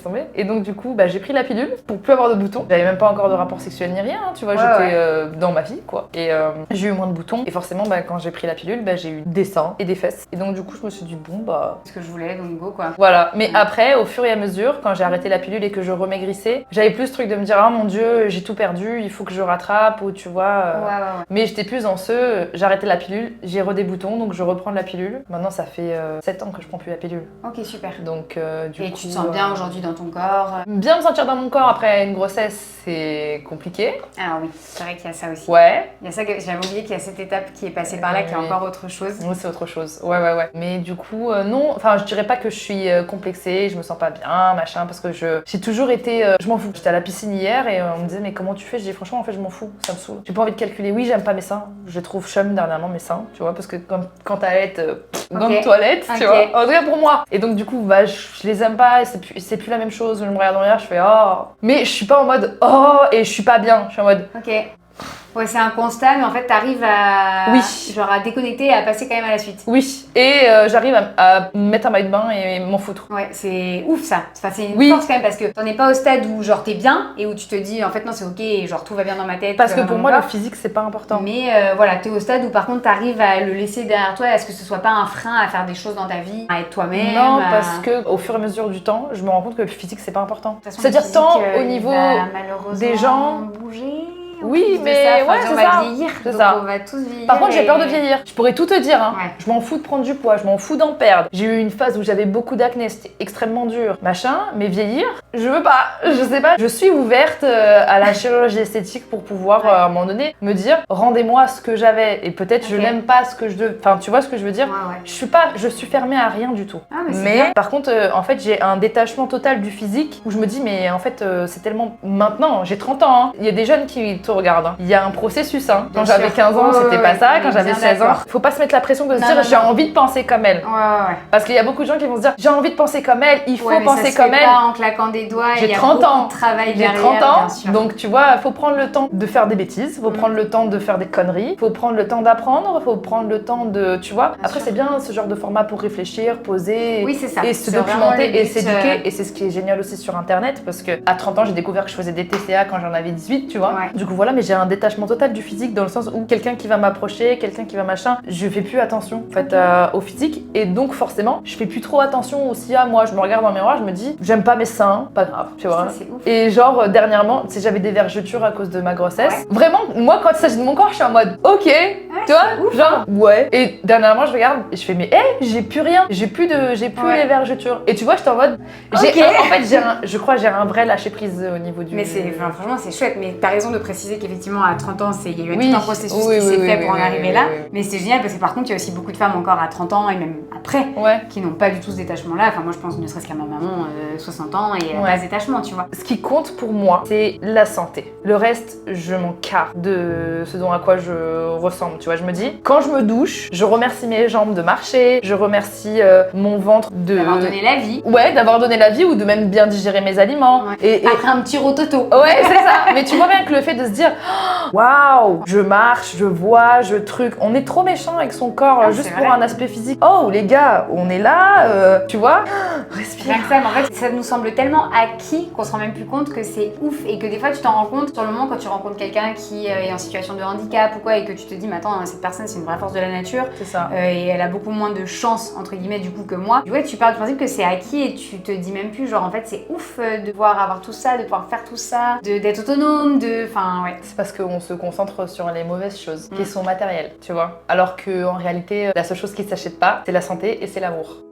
tomber. Et donc du coup bah j'ai pris la pilule pour plus avoir de boutons. J'avais même pas encore de rapport sexuel ni rien. Tu vois, j'étais dans ma vie quoi. Et j'ai eu moins de boutons. Et forcément bah quand j'ai pris la pilule bah j'ai eu des seins et des fesses. Et donc du coup je me suis dit bon bah ce que je voulais donc go quoi. Voilà. Mais après, au fur et à mesure, quand j'ai arrêté la pilule et que je remaigrissais, j'avais plus ce truc de me dire ah mon dieu, j'ai tout perdu, il faut que je rattrape, ou tu vois. Mais j'étais plus dans j'ai arrêté la pilule, j'ai des boutons, donc je reprends de la pilule. Maintenant, ça fait 7 ans que je prends plus la pilule. Ok, super. Donc du coup. Et tu te sens bien aujourd'hui dans ton corps? Bien me sentir dans mon corps après une grossesse, c'est compliqué. Alors oui, c'est vrai qu'il y a ça aussi. Ouais. Il y a ça que j'avais oublié qu'il y a cette étape qui est passée par là, qui est encore autre chose. Oui, c'est autre chose. Ouais. Mais du coup, non, enfin, je dirais pas que je suis complexée, je me sens pas bien, machin, parce que j'ai toujours été. Je m'en fous. J'étais à la piscine hier et on me disait, mais comment tu fais? Je dis, franchement, en fait, je m'en fous, ça me saoule. J'ai pas envie de calculer. Oui, j'aime pas mes seins. Je les trouve chum dernièrement, mes seins, tu vois, parce que quand t'allaites dans une toilette, tu vois, en tout cas pour moi. Et donc, du coup, bah, je les aime pas et c'est plus la même chose. Je me regarde en l'air, je fais, oh. Mais je suis pas en mode, oh, et je suis pas bien. Je suis en mode, ok. Ouais, c'est un constat, mais en fait, t'arrives à... Oui. Genre à déconnecter et à passer quand même à la suite. Oui, et j'arrive à me mettre un maillot de bain et m'en foutre. Ouais, c'est ouf ça. Enfin, c'est une force quand même parce que t'en es pas au stade où genre t'es bien et où tu te dis en fait non c'est ok et genre tout va bien dans ma tête. Parce que pour moi le physique c'est pas important. Mais voilà, t'es au stade où par contre t'arrives à le laisser derrière toi, à ce que ce soit pas un frein à faire des choses dans ta vie, à être toi-même. Non, parce que au fur et à mesure du temps, je me rends compte que le physique c'est pas important. C'est-à-dire tant au niveau des gens. Bouger. Oui, mais ouais, on va vieillir, donc on va tous vieillir. Par contre, j'ai peur de vieillir. Je pourrais tout te dire, hein. Ouais. Je m'en fous de prendre du poids, je m'en fous d'en perdre. J'ai eu une phase où j'avais beaucoup d'acné, c'était extrêmement dur, machin, mais vieillir, je veux pas. Je sais pas, je suis ouverte à la chirurgie esthétique pour pouvoir, à un moment donné, me dire, rendez-moi ce que j'avais. Et peut-être je n'aime pas ce que je veux. Enfin, tu vois ce que je veux dire? Je suis fermée à rien du tout. Ah, mais par contre, en fait, j'ai un détachement total du physique où je me dis, mais en fait, c'est tellement. Maintenant, j'ai 30 ans, hein. Il y a des jeunes qui te regardent. Hein. Il y a un processus. Hein. Quand j'avais 15 ans, c'était pas ça. Quand j'avais 16 ans, faut pas se mettre la pression de se dire j'ai envie de penser comme elle. Parce qu'il y a beaucoup de gens qui vont se dire j'ai envie de penser comme elle, il faut penser comme elle. Pas en claquant des doigts. J'ai 30 ans. J'ai 30 ans. Donc tu vois, faut prendre le temps de faire des bêtises, faut prendre le temps de faire des conneries, faut prendre le temps d'apprendre, faut prendre le temps de, tu vois. Après c'est bien ce genre de format pour réfléchir, poser et se documenter et s'éduquer. Et c'est ce qui est génial aussi sur internet parce que à 30 ans j'ai découvert que je faisais des TCA quand j'en avais 18, tu vois. Du coup voilà, mais j'ai un détachement total du physique dans le sens où quelqu'un qui va m'approcher, quelqu'un qui va machin, je fais plus attention en fait au physique et donc forcément je fais plus trop attention aussi à moi. Je me regarde dans le miroir, je me dis j'aime pas mes seins, pas grave, tu vois. Ça, c'est ouf. Et genre dernièrement, tu sais, j'avais des vergetures à cause de ma grossesse. Vraiment, moi quand il s'agit de mon corps, je suis en mode ok, tu vois, ouf, genre ouais. Et dernièrement, je regarde et je fais mais j'ai plus rien, j'ai plus les vergetures. Et tu vois, j'étais en mode en fait je crois que j'ai un vrai lâcher prise au niveau du. Mais franchement c'est chouette, mais t'as raison de préciser qu'effectivement à 30 ans il y a eu Oui. tout un processus qui s'est fait pour en arriver là. Mais c'est génial parce que par contre il y a aussi beaucoup de femmes encore à 30 ans et même après qui n'ont pas du tout ce détachement là. Enfin moi je pense ne serait-ce qu'à ma maman 60 ans et elle a pas ce détachement, tu vois. Ce qui compte pour moi c'est la santé. Le reste je m'en carre de ce dont à quoi je ressemble, tu vois. Je me dis quand je me douche, je remercie mes jambes de marcher, je remercie mon ventre d'avoir donné la vie. Ouais, d'avoir donné la vie ou de même bien digérer mes aliments. Ouais. Et après un petit rototo. Ouais, c'est ça. Mais tu vois bien que le fait de se dire waouh, je marche, je vois, je truc. On est trop méchant avec son corps juste pour un aspect physique. Oh les gars, on est là, tu vois. Respire. Rien que ça, mais en fait, ça nous semble tellement acquis qu'on se rend même plus compte que c'est ouf et que des fois tu t'en rends compte sur le moment quand tu rencontres quelqu'un qui est en situation de handicap ou quoi et que tu te dis mais attends, cette personne c'est une vraie force de la nature. C'est ça. Et elle a beaucoup moins de chance entre guillemets du coup que moi. Ouais, tu pars du principe que c'est acquis et tu te dis même plus genre en fait c'est ouf de pouvoir avoir tout ça, de pouvoir faire tout ça, d'être autonome, enfin ouais. C'est parce qu'on se concentre sur les mauvaises choses qui sont matérielles, tu vois. Alors que en réalité, la seule chose qui s'achète pas, c'est la santé et c'est l'amour.